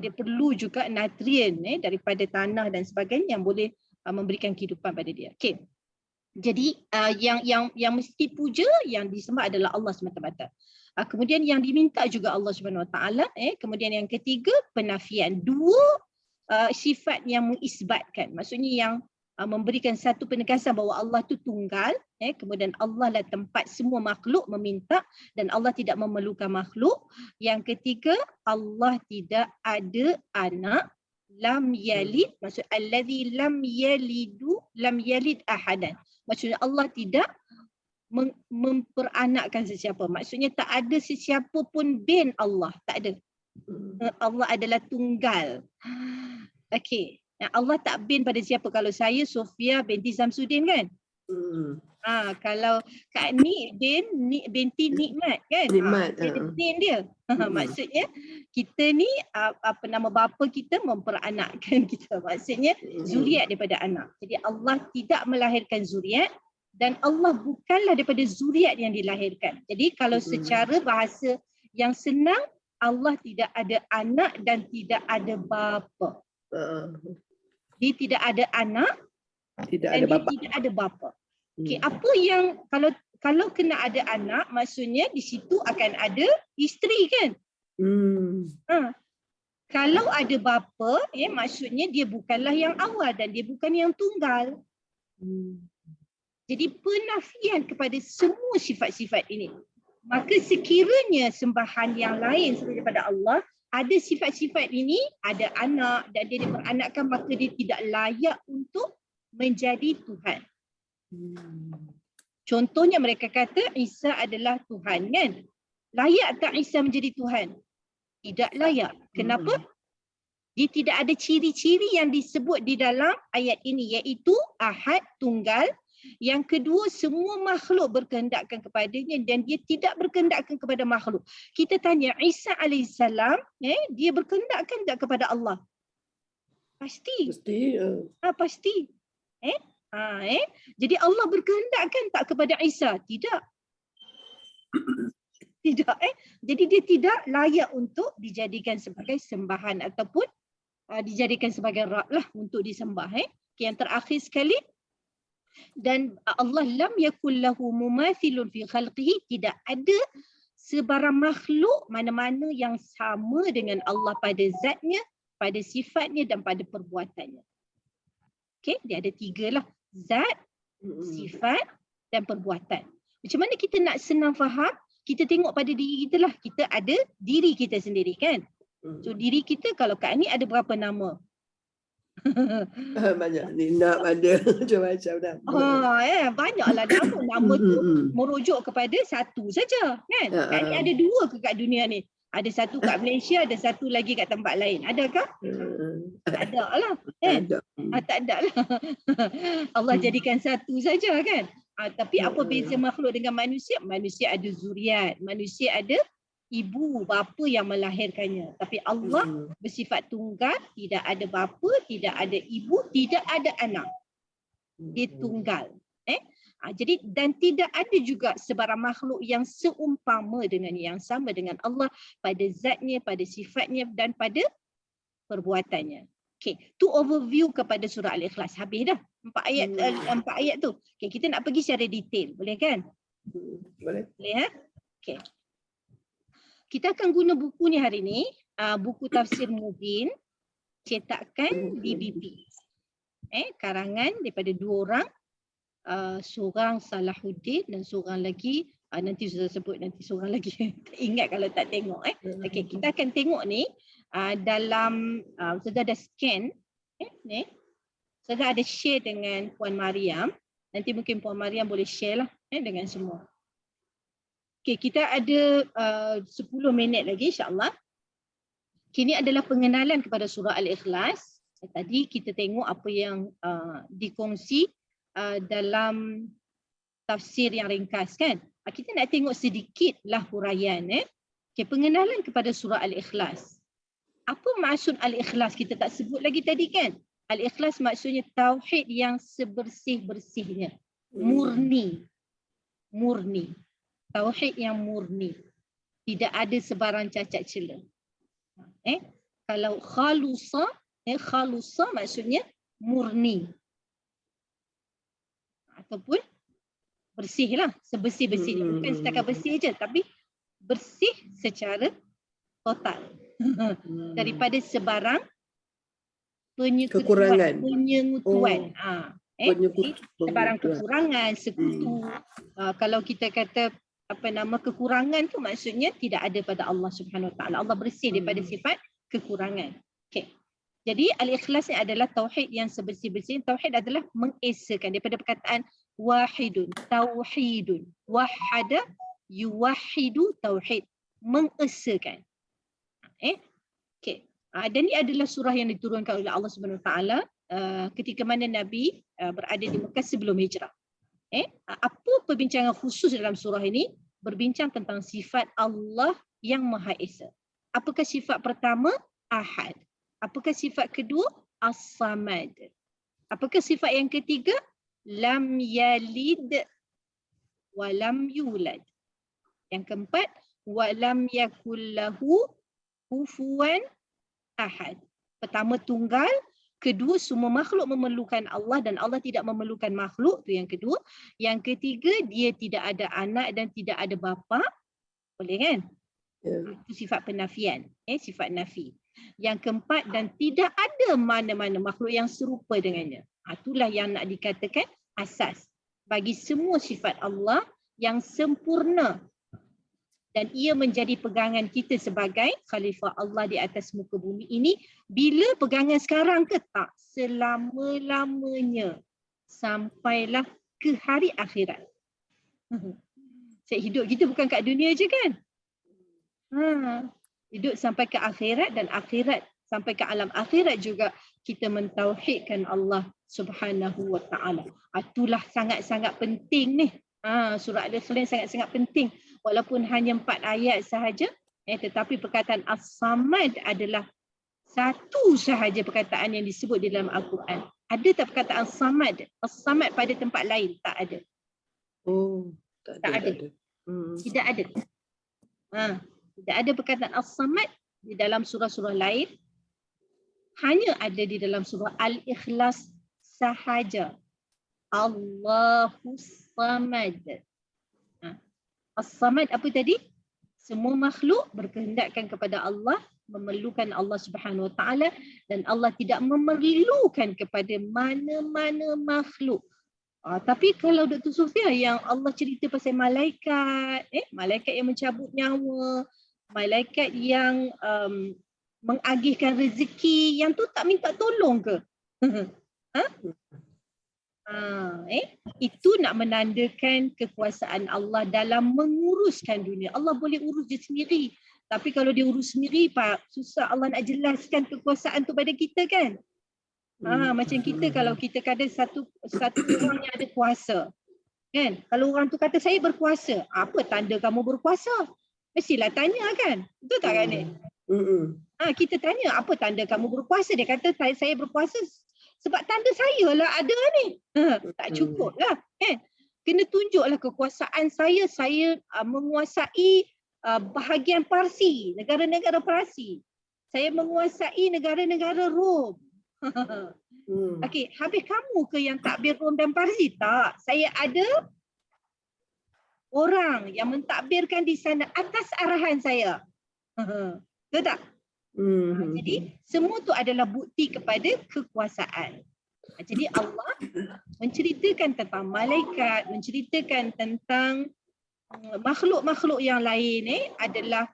Dia perlu juga nutrien daripada tanah dan sebagainya yang boleh memberikan kehidupan pada dia. Okay. Jadi yang mesti puja, yang disembah adalah Allah semata-mata. Kemudian yang diminta juga Allah Subhanahu Wa Taala. Kemudian yang ketiga penafian. Dua sifat yang mengisbatkan, maksudnya yang memberikan satu penegasan bahawa Allah itu tunggal, kemudian Allah lah tempat semua makhluk meminta dan Allah tidak memerlukan makhluk. Yang ketiga, Allah tidak ada anak, lam yalid, maksud allazi lam yalid ahadan. Maksudnya Allah tidak memperanakkan sesiapa. Maksudnya tak ada sesiapa pun bin Allah, tak ada. Allah adalah tunggal. Okey. Allah tak bin pada siapa. Kalau saya Sofia binti Samsudin kan? Kalau Kak Ni binti Nikmat kan?
Nikmat.
Bin dia. Maksudnya kita ni nama bapa kita memperanakkan kita. Maksudnya zuriat daripada anak. Jadi Allah tidak melahirkan zuriat dan Allah bukanlah daripada zuriat yang dilahirkan. Jadi kalau secara bahasa yang senang, Allah tidak ada anak dan tidak ada bapa. Dia tidak ada anak dan dia tidak ada bapa. Okay, apa yang kalau kena ada anak, maksudnya di situ akan ada isteri kan? Kalau ada bapa, maksudnya dia bukanlah yang awal dan dia bukan yang tunggal. Jadi penafian kepada semua sifat-sifat ini. Maka sekiranya sembahan yang lain selain daripada Allah ada sifat-sifat ini, ada anak dan dia diperanakkan, maka dia tidak layak untuk menjadi Tuhan. Contohnya mereka kata Isa adalah Tuhan kan? Layak tak Isa menjadi Tuhan? Tidak layak. Kenapa? Dia tidak ada ciri-ciri yang disebut di dalam ayat ini, iaitu ahad, tunggal. Yang kedua, semua makhluk berkehendakkan kepadanya dan dia tidak berkehendakkan kepada makhluk. Kita tanya Isa alaihissalam, dia berkehendakkan tak kepada Allah? Pasti. Pasti. Jadi Allah berkehendak kan tak kepada Isa? Tidak. Tidak. Jadi dia tidak layak untuk dijadikan sebagai sembahan ataupun dijadikan sebagai Rab lah untuk disembah. Yang terakhir sekali, dan Allah lam yakul lahu mumathilun fi khalqihi, tidak ada sebarang makhluk mana-mana yang sama dengan Allah pada zatnya, pada sifatnya dan pada perbuatannya. Okey, dia ada 3 lah. Zat, sifat dan perbuatan. Macam mana kita nak senang faham? Kita tengok pada diri kita lah. Kita ada diri kita sendiri kan? So diri kita kalau kat ni ada berapa nama?
Banyak Nina ada macam-macam dah.
Banyaklah nama. Nama tu merujuk kepada satu saja kan? Kat ni ada 2 ke kat dunia ni? Ada satu kat Malaysia, ada satu lagi kat tempat lain. Adakah? Tak ada lah. Tak ada lah. Allah jadikan satu saja kan? Tapi apa beza makhluk dengan manusia? Manusia ada zuriat. Manusia ada ibu, bapa yang melahirkannya. Tapi Allah bersifat tunggal, tidak ada bapa, tidak ada ibu, tidak ada anak. Dia tunggal. Jadi dan tidak ada juga sebarang makhluk yang seumpama dengan yang sama dengan Allah pada zatnya, pada sifatnya dan pada perbuatannya. Okey, tu overview kepada surah Al-Ikhlas. Habis dah 4 ayat tu. Okey, kita nak pergi secara detail, boleh kan?
Boleh.
Boleh Okey. Kita akan guna buku ni hari ni, buku Tafsir Mubin cetakan BBP. Karangan daripada 2 orang. Seorang Salahuddin dan seorang lagi nanti sudah sebut, nanti seorang lagi tak ingat kalau tak tengok. Okey, kita akan tengok ni dalam sudah ada scan ni. Sudah ada share dengan Puan Mariam. Nanti mungkin Puan Mariam boleh share lah dengan semua. Okey, kita ada 10 minit lagi insya-Allah. Kini adalah pengenalan kepada surah Al-Ikhlas. Tadi kita tengok apa yang dikongsi dalam tafsir yang ringkas kan. Kita nak tengok sedikitlah huraian. Okay, pengenalan kepada surah Al-Ikhlas. Apa maksud Al-Ikhlas? Kita tak sebut lagi tadi kan. Al-Ikhlas maksudnya tauhid yang sebersih-bersihnya. Murni. Murni. Tauhid yang murni. Tidak ada sebarang cacat celah. Kalau khalusa, khalusa maksudnya murni. Ataupun bersih lah, sebersih-bersihnya. Bukan setakat bersih je, tapi bersih secara total. Daripada sebarang penyengutuan. Sebarang kekurangan, sekutu. Kalau kita kata kekurangan tu maksudnya tidak ada pada Allah Subhanahu Wa Taala. Allah bersih daripada sifat kekurangan. Okey. Jadi Al-Ikhlas ni adalah tauhid yang sebersih-bersih. Tauhid adalah mengesakan daripada perkataan wahidun, tauhidun. Wahada yuwahidu tauhid, mengesakan. Okey. Dan ini adalah surah yang diturunkan oleh Allah Subhanahu Wa Taala ketika mana Nabi berada di Mekah sebelum hijrah. Apa perbincangan khusus dalam surah ini? Berbincang tentang sifat Allah yang Maha Esa. Apakah sifat pertama? Ahad. Apakah sifat kedua? As-Samad. Apakah sifat yang ketiga? Lam yalid wa lam yulad. Yang keempat, wa lam yakul lahu kufuwan ahad. Pertama tunggal, kedua semua makhluk memerlukan Allah dan Allah tidak memerlukan makhluk, tu yang kedua. Yang ketiga, dia tidak ada anak dan tidak ada bapa. Boleh kan? Itu sifat penafian, sifat nafi. Yang keempat, dan tidak ada mana-mana makhluk yang serupa dengannya. Itulah yang nak dikatakan asas bagi semua sifat Allah yang sempurna. Dan ia menjadi pegangan kita sebagai khalifah Allah di atas muka bumi ini. Bila pegangan sekarang ke tak? Selama-lamanya. Sampailah ke hari akhirat. Hidup kita bukan kat dunia je kan? Hidup sampai ke akhirat dan akhirat sampai ke alam akhirat juga kita mentauhidkan Allah Subhanahu Wa Taala. Itulah sangat-sangat penting ni. Surah Al-Ikhlas sangat-sangat penting. Walaupun hanya 4 ayat sahaja, tetapi perkataan As-Samad adalah satu sahaja perkataan yang disebut di dalam Al-Quran. Ada tak perkataan samad? As-samad pada tempat lain? Tak ada.
Oh, tak
Tak
ada.
ada. Tidak ada. Tidak ada perkataan as-samad di dalam surah-surah lain. Hanya ada di dalam surah Al-Ikhlas sahaja. Allahus samad. As-samad apa tadi? Semua makhluk berkehendakkan kepada Allah, memerlukan Allah Subhanahu Wa Taala, dan Allah tidak memerlukan kepada mana-mana makhluk. Tapi kalau Dr. Sofia yang Allah cerita pasal malaikat, malaikat yang mencabut nyawa, malaikat yang mengagihkan rezeki, yang tu tak minta tolong ke? Itu nak menandakan kekuasaan Allah dalam menguruskan dunia. Allah boleh urus dia sendiri. Tapi kalau dia urus sendiri, Pak, susah Allah nak jelaskan kekuasaan tu pada kita kan? Macam kita kalau kita kata satu orang yang ada kuasa. Kan? Kalau orang tu kata saya berkuasa, apa tanda kamu berkuasa? Mestilah tanya kan? Betul tak kan ni? Kita tanya apa tanda kamu berkuasa? Dia kata saya berkuasa sebab tanda saya lah ada ni. Tak cukup lah. Kena tunjuklah kekuasaan saya. Saya menguasai bahagian Parsi, negara-negara Parsi. Saya menguasai negara-negara Rom. Okey, habis kamu ke yang takbir Rom dan Parsi? Tak. Saya ada orang yang mentadbirkan di sana atas arahan saya. Betul tak? Jadi semua tu adalah bukti kepada kekuasaan. Jadi Allah menceritakan tentang malaikat, menceritakan tentang makhluk-makhluk yang lain adalah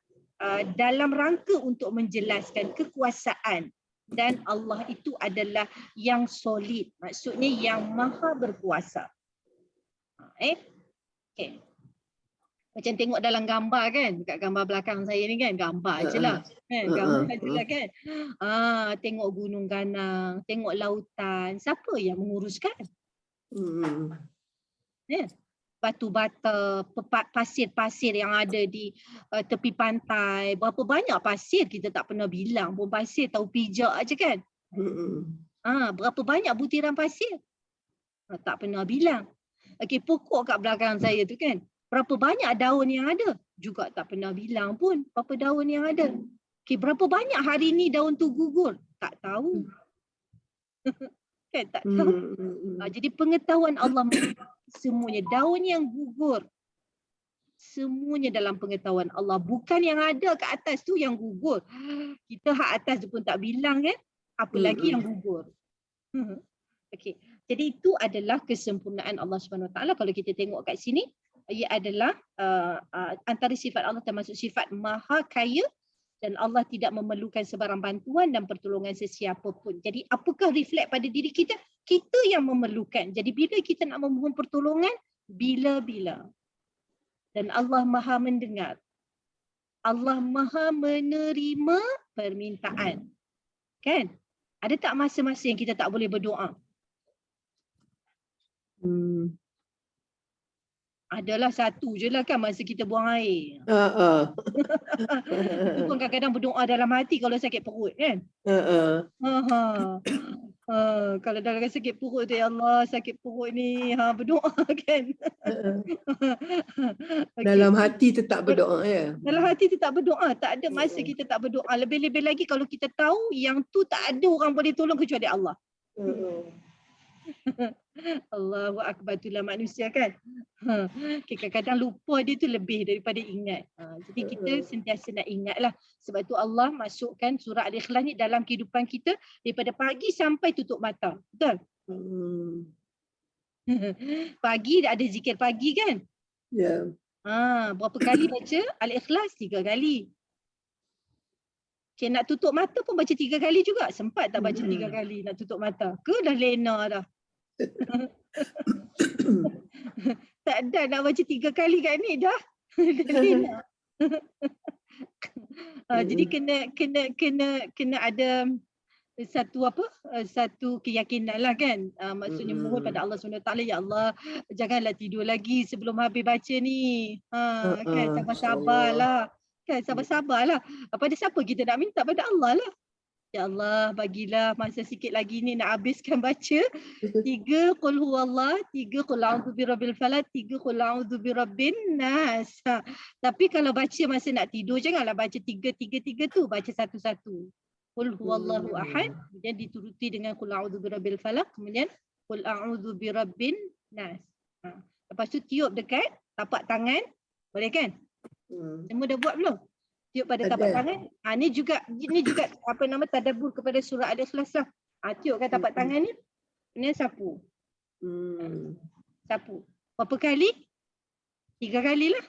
dalam rangka untuk menjelaskan kekuasaan, dan Allah itu adalah yang solid, maksudnya yang maha berkuasa. Okay. Macam tengok dalam gambar kan, dekat gambar belakang saya ni kan, gambar je lah. Gambar je lah kan. Tengok gunung ganang, tengok lautan, siapa yang menguruskan? Batu bata, pasir-pasir yang ada di tepi pantai. Berapa banyak pasir kita tak pernah bilang pun, pasir tahu pijak aja kan. Berapa banyak butiran pasir? Tak pernah bilang. Okey, pokok kat belakang saya tu kan, berapa banyak daun yang ada? Juga tak pernah bilang pun berapa daun yang ada. Okey, berapa banyak hari ni daun tu gugur? Tak tahu. Kan tak tahu. Jadi pengetahuan Allah semuanya. Daun yang gugur, semuanya dalam pengetahuan Allah. Bukan yang ada kat atas tu yang gugur. Kita hak atas tu pun tak bilang kan. Apa lagi yang gugur. Okey. Jadi itu adalah kesempurnaan Allah Subhanahu Wa Taala. Kalau kita tengok kat sini, ia adalah antara sifat Allah termasuk sifat maha kaya, dan Allah tidak memerlukan sebarang bantuan dan pertolongan sesiapa pun. Jadi apakah reflect pada diri kita? Kita yang memerlukan. Jadi bila kita nak memohon pertolongan, bila-bila. Dan Allah maha mendengar. Allah maha menerima permintaan. Kan? Ada tak masa-masa yang kita tak boleh berdoa? Adalah satu je lah kan, masa kita buang air. Itu pun kadang-kadang berdoa dalam hati kalau sakit perut kan. Kalau dalam sakit perut tu, ya Allah sakit perut ni, berdoa kan.
Dalam hati tetap berdoa ya.
Dalam hati tetap berdoa, tak ada masa kita tak berdoa. Lebih-lebih lagi kalau kita tahu yang tu tak ada orang boleh tolong kecuali Allah. Allahu Akbar, itulah manusia kan. Kadang-kadang lupa dia tu lebih daripada ingat. Jadi kita sentiasa nak ingatlah. Sebab tu Allah masukkan surah Al-Ikhlas ni dalam kehidupan kita daripada pagi sampai tutup mata. Betul? Pagi ada zikir pagi kan?
Ya.
Berapa kali baca Al-Ikhlas? 3 kali. Okay, nak tutup mata pun baca 3 kali juga. Sempat tak baca 3 kali nak tutup mata? Ke dah lena dah? Tak ada nak baca 3 kali kat ni dah. Lena. Jadi kena ada satu keyakinan lah kan. Maksudnya mohon pada Allah SWT, ya Allah janganlah tidur lagi sebelum habis baca ni. Kan sabar-sabarlah. Kan sabar-sabarlah. Pada siapa kita nak minta? Pada Allah lah. Ya Allah, bagilah masa sikit lagi ni nak habiskan baca. 3 qul huwallah, 3 qul a'udzu birabbil falaq, 3 qul a'udzu birabbin nas. Tapi kalau baca masa nak tidur janganlah baca 3 tu, baca satu-satu. Qul huwallahu ahad, kemudian dituruti dengan qul a'udzu birabbil falaq, kemudian qul a'udzu birabbin nas. Lepas tu tiup dekat tapak tangan. Boleh kan? Semua dah buat belum? Tiup pada tapak tangan. Ni juga apa nama tadabbur kepada surah Al-Ikhlas lah. Tiup kat tapak tangan ni. Kemudian sapu. Sapu. Berapa kali? 3 kali lah.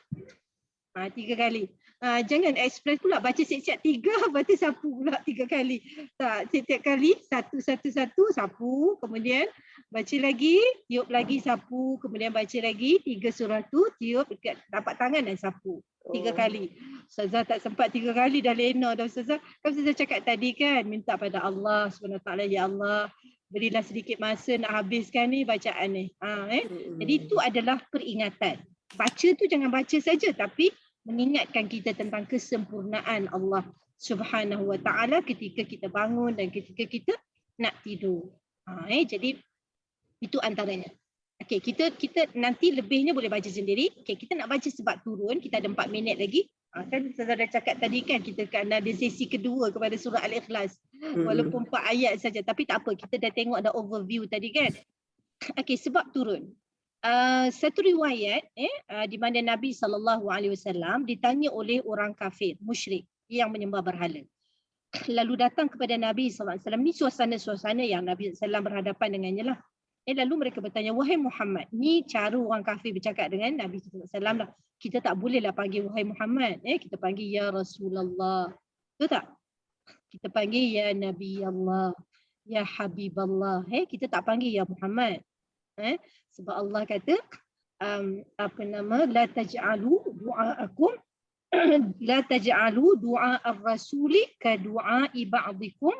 3 kali. Jangan express pula baca siap-siap 3, baca sapu pula 3 kali. Tak, setiap kali satu sapu, kemudian baca lagi, tiup lagi sapu, kemudian baca lagi 3 surah tu, tiup dekat tapak tangan dan sapu. 3 kali. Ustazah tak sempat 3 kali dah lena dah Ustazah. Kan Ustazah cakap tadi kan, minta pada Allah SWT, ya Allah, berilah sedikit masa nak habiskan ni bacaan ni. Jadi itu adalah peringatan. Baca tu jangan baca saja, tapi mengingatkan kita tentang kesempurnaan Allah Subhanahu Wa Taala ketika kita bangun dan ketika kita nak tidur. Jadi itu antaranya. Okey, kita nanti lebihnya boleh baca sendiri. Okey, kita nak baca sebab turun, kita ada 4 minit lagi. Kan saya dah cakap tadi kan, kita akan ada sesi kedua kepada surah Al-Ikhlas. Walaupun 4 ayat saja, tapi tak apa, kita dah tengok ada overview tadi kan. Okey, sebab turun. Satu riwayat di mana Nabi SAW ditanya oleh orang kafir, musyrik yang menyembah berhala. Lalu datang kepada Nabi SAW. Ni suasana-suasana yang Nabi SAW berhadapan dengannya lah. Lalu mereka bertanya, wahai Muhammad, ni cara orang kafir bercakap dengan Nabi SAW lah. Kita tak bolehlah panggil wahai Muhammad. Kita panggil ya Rasulullah. Betul tak? Kita panggil ya Nabi Allah, ya Habiballah. Kita tak panggil ya Muhammad. Sebab Allah kata, la taj'alu du'aakum la taj'alu du'a ar-rasuli ka du'a'i ba'dikum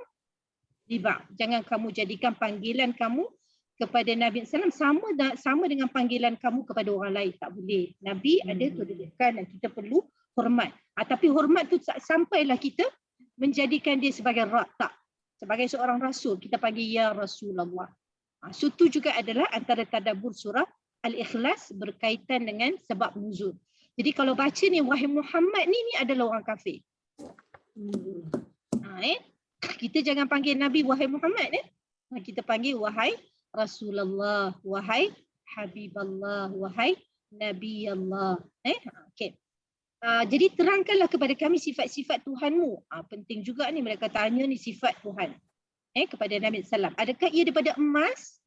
li ba'd. Jangan kamu jadikan panggilan kamu kepada Nabi SAW sama dengan panggilan kamu kepada orang lain. Tak boleh. Nabi ada kedudukan dan kita perlu hormat. Tapi hormat tu tak sampailah kita menjadikan dia sebagai tak. Sebagai seorang rasul, kita panggil ya Rasulullah. So itu juga adalah antara tadabbur surah Al-Ikhlas berkaitan dengan sebab nuzul. Jadi kalau baca ni wahai Muhammad ni adalah orang kafir. Kita jangan panggil Nabi wahai Muhammad. Kita panggil wahai Rasulullah, wahai Habiballah, wahai Nabi Allah. Okay. Jadi terangkanlah kepada kami sifat-sifat Tuhanmu. Penting juga ni mereka tanya ni sifat Tuhan. Kepada Nabi SAW. Adakah ia daripada emas?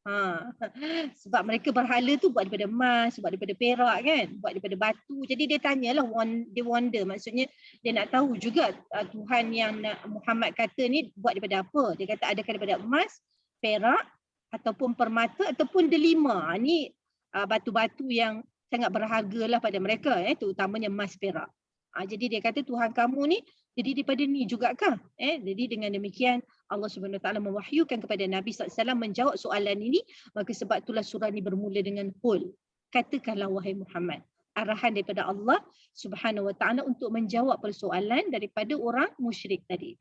Sebab mereka berhala tu buat daripada emas, buat daripada perak kan, buat daripada batu. Jadi dia tanyalah, dia wonder. Maksudnya dia nak tahu juga Tuhan yang Muhammad kata ni buat daripada apa. Dia kata adakah daripada emas, perak, ataupun permata, ataupun delima. Ni batu-batu yang sangat berharga lah pada mereka, terutamanya emas, perak. Jadi dia kata Tuhan kamu ni jadi daripada ni jugakah? Jadi dengan demikian Allah SWT mewahyukan kepada Nabi SAW menjawab soalan ini. Maka sebab itulah surah ni bermula dengan qul. Katakanlah wahai Muhammad. Arahan daripada Allah SWT untuk menjawab persoalan daripada orang musyrik tadi.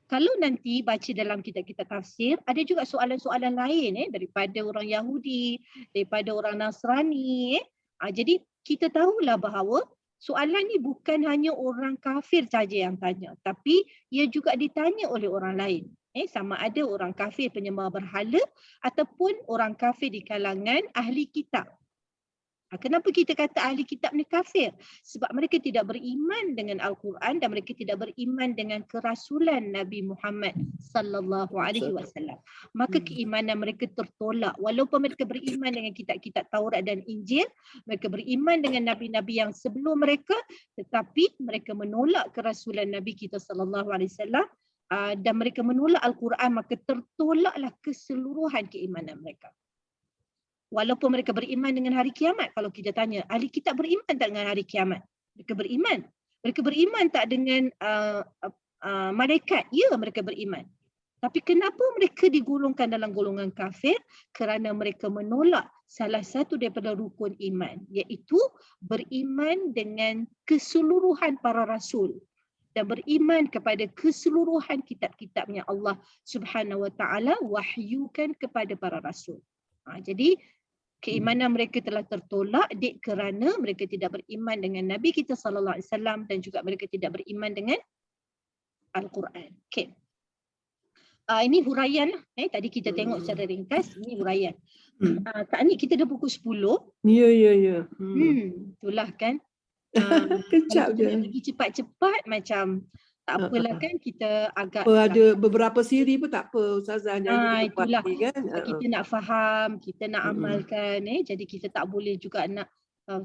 Kalau nanti baca dalam kitab-kitab tafsir, ada juga soalan-soalan lain daripada orang Yahudi, daripada orang Nasrani. Jadi kita tahulah bahawa soalan ni bukan hanya orang kafir saja yang tanya, tapi ia juga ditanya oleh orang lain. Sama ada orang kafir penyembah berhala ataupun orang kafir di kalangan ahli kitab. Kenapa kita kata ahli kitab ni kafir? Sebab mereka tidak beriman dengan Al-Quran dan mereka tidak beriman dengan kerasulan Nabi Muhammad sallallahu alaihi wasallam. Maka keimanan mereka tertolak. Walaupun mereka beriman dengan kitab-kitab Taurat dan Injil, mereka beriman dengan nabi-nabi yang sebelum mereka, tetapi mereka menolak kerasulan Nabi kita sallallahu alaihi wasallam dan mereka menolak Al-Quran, maka tertolaklah keseluruhan keimanan mereka. Walaupun mereka beriman dengan hari kiamat. Kalau kita tanya, ahli kitab beriman tak dengan hari kiamat? Mereka beriman. Mereka beriman tak dengan malaikat? Ya, mereka beriman. Tapi kenapa mereka digolongkan dalam golongan kafir? Kerana mereka menolak salah satu daripada rukun iman, iaitu beriman dengan keseluruhan para rasul. dan beriman kepada keseluruhan kitab-kitabnya Allah Subhanahu wa taala wahyukan kepada para rasul. Jadi keimanan mereka telah tertolak kerana mereka tidak beriman dengan Nabi kita sallallahu alaihi wasallam dan juga mereka tidak beriman dengan Al-Quran. Okey. Ini huraian lah. Tadi kita tengok secara ringkas, ini huraian. Kak Anik, kita dah pukul 10.
Ya.
Itulah kan.
Kejap
Kalau kita
je.
nak pergi cepat-cepat macam tak apalah kan, kita agak
Ada beberapa siri pun tak apa Ustazah, jangan
itulah
kan.
kita nak faham, kita nak amalkan, jadi kita tak boleh juga nak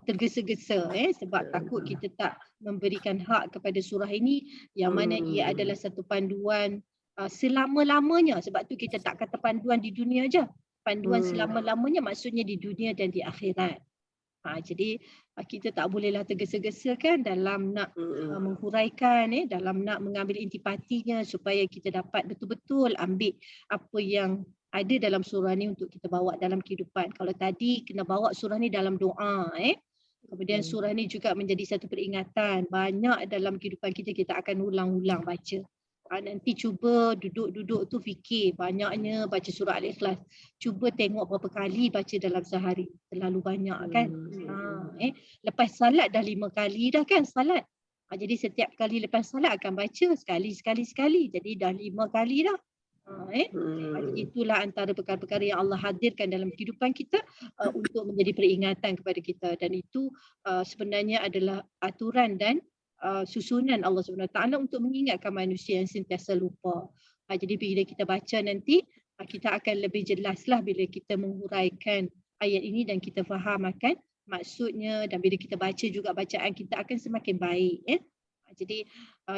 tergesa-gesa sebab takut kita tak memberikan hak kepada surah ini yang mana ia adalah satu panduan selama-lamanya. Sebab tu kita tak kata panduan di dunia aja, panduan selama-lamanya, maksudnya di dunia dan di akhirat. Jadi kita tak bolehlah tergesa-gesa kan dalam nak menghuraikan, dalam nak mengambil intipatinya supaya kita dapat betul-betul ambil apa yang ada dalam surah ni untuk kita bawa dalam kehidupan. Kalau tadi kena bawa surah ni dalam doa, kemudian surah ni juga menjadi satu peringatan. Banyak dalam kehidupan kita, kita akan ulang-ulang baca. Nanti cuba duduk-duduk tu fikir banyaknya baca surah Al-Ikhlas. Cuba tengok berapa kali baca dalam sehari. Terlalu banyak kan. Lepas salat dah 5 kali dah kan salat. Jadi setiap kali lepas salat akan baca sekali. Jadi dah 5 kali dah. Itulah antara perkara-perkara yang Allah hadirkan dalam kehidupan kita untuk menjadi peringatan kepada kita. Dan itu sebenarnya adalah aturan dan susunan Allah SWT untuk mengingatkan manusia yang sentiasa lupa. Jadi bila kita baca nanti, kita akan lebih jelaslah bila kita menghuraikan ayat ini dan kita fahamkan maksudnya, dan bila kita baca juga bacaan kita akan semakin baik. Jadi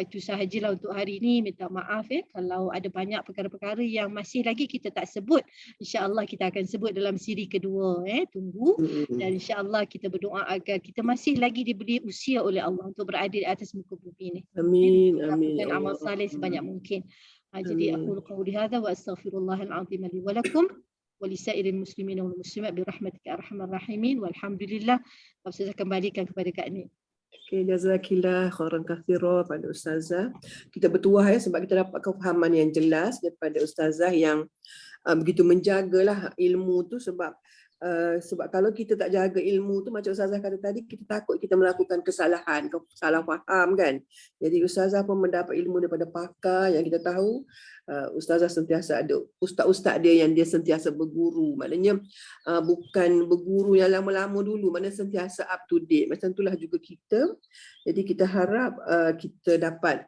itu sahajalah untuk hari ini. Minta maaf kalau ada banyak perkara-perkara yang masih lagi kita tak sebut. InsyaAllah kita akan sebut dalam siri kedua. Tunggu. Dan insyaAllah kita berdoa agar kita masih lagi diberi usia oleh Allah untuk berada di atas muka bumi ini.
Amin.
Dan amal saleh sebanyak mungkin. Jadi aku qauli hadza wa astaghfirullahal azim li wa lakum wa lisairil muslimin wal muslimat bi rahmatika arhamar rahimin. Walhamdulillah. Saya kembalikan kepada Kak Nik.
Okay, jazakillah khairan katsira pada Ustazah. Kita bertuah sebab kita dapat kefahaman yang jelas daripada Ustazah yang begitu menjagalah ilmu tu, sebab kalau kita tak jaga ilmu tu, macam Ustazah kata tadi, kita takut kita melakukan kesalahan, salah faham kan. Jadi Ustazah pun mendapat ilmu daripada pakar yang kita tahu. Ustazah sentiasa ada ustaz-ustaz dia yang dia sentiasa berguru, maknanya bukan berguru yang lama-lama dulu, maknanya sentiasa up to date. Macam itulah juga kita. Jadi kita harap kita dapat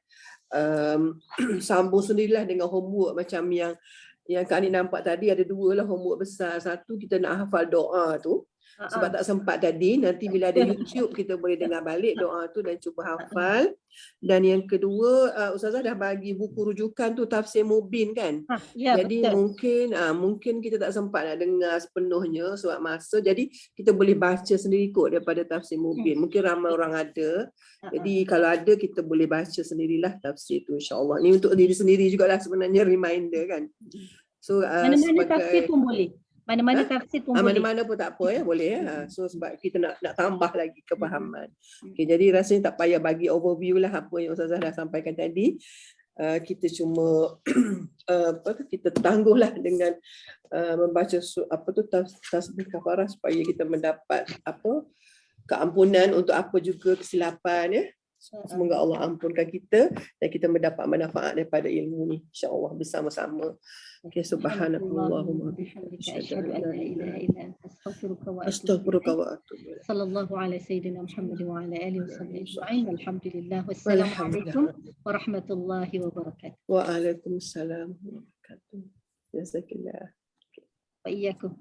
sambung sendirilah dengan homework macam yang Kak Anik nampak tadi. Ada 2 lah homework besar. Satu, kita nak hafal doa tu. Sebab tak sempat tadi, nanti bila ada YouTube kita boleh dengar balik doa tu dan cuba hafal. Dan yang kedua, Ustazah dah bagi buku rujukan tu, Tafsir Mubin kan. Jadi betul. Mungkin kita tak sempat nak dengar sepenuhnya sebab masa. Jadi kita boleh baca sendiri kot daripada Tafsir Mubin. Mungkin ramai orang ada. Jadi kalau ada, kita boleh baca sendirilah tafsir tu, insya-Allah. Ni untuk diri sendiri jugalah sebenarnya, reminder kan. So
mana-mana tafsir pun boleh. Mana-mana tafsir pun boleh.
Mana-mana pun tak apa boleh So sebab kita nak tambah lagi kefahaman. Okay, jadi rasanya tak payah bagi overview lah apa yang Ustazah dah sampaikan tadi. Kita cuma kita tangguhlah dengan membaca tasbih kafarah supaya kita mendapat keampunan untuk apa juga kesilapan Semoga Allah ampunkan kita dan kita mendapat manfaat daripada ilmu ni, insya-Allah bersama-sama. Okay, subhanallahumma bihamdika asyhadu an la ilaha illa anta astaghfiruka wa atubu ilaik.
Sallallahu ala sayyidina Muhammad wa ala alihi wasallam. Alhamdulillah. Wassalamualaikum warahmatullahi wabarakatuh.
Waalaikumsalam warahmatullahi wabarakatuh. Jazakallah.
Wa iyyakum.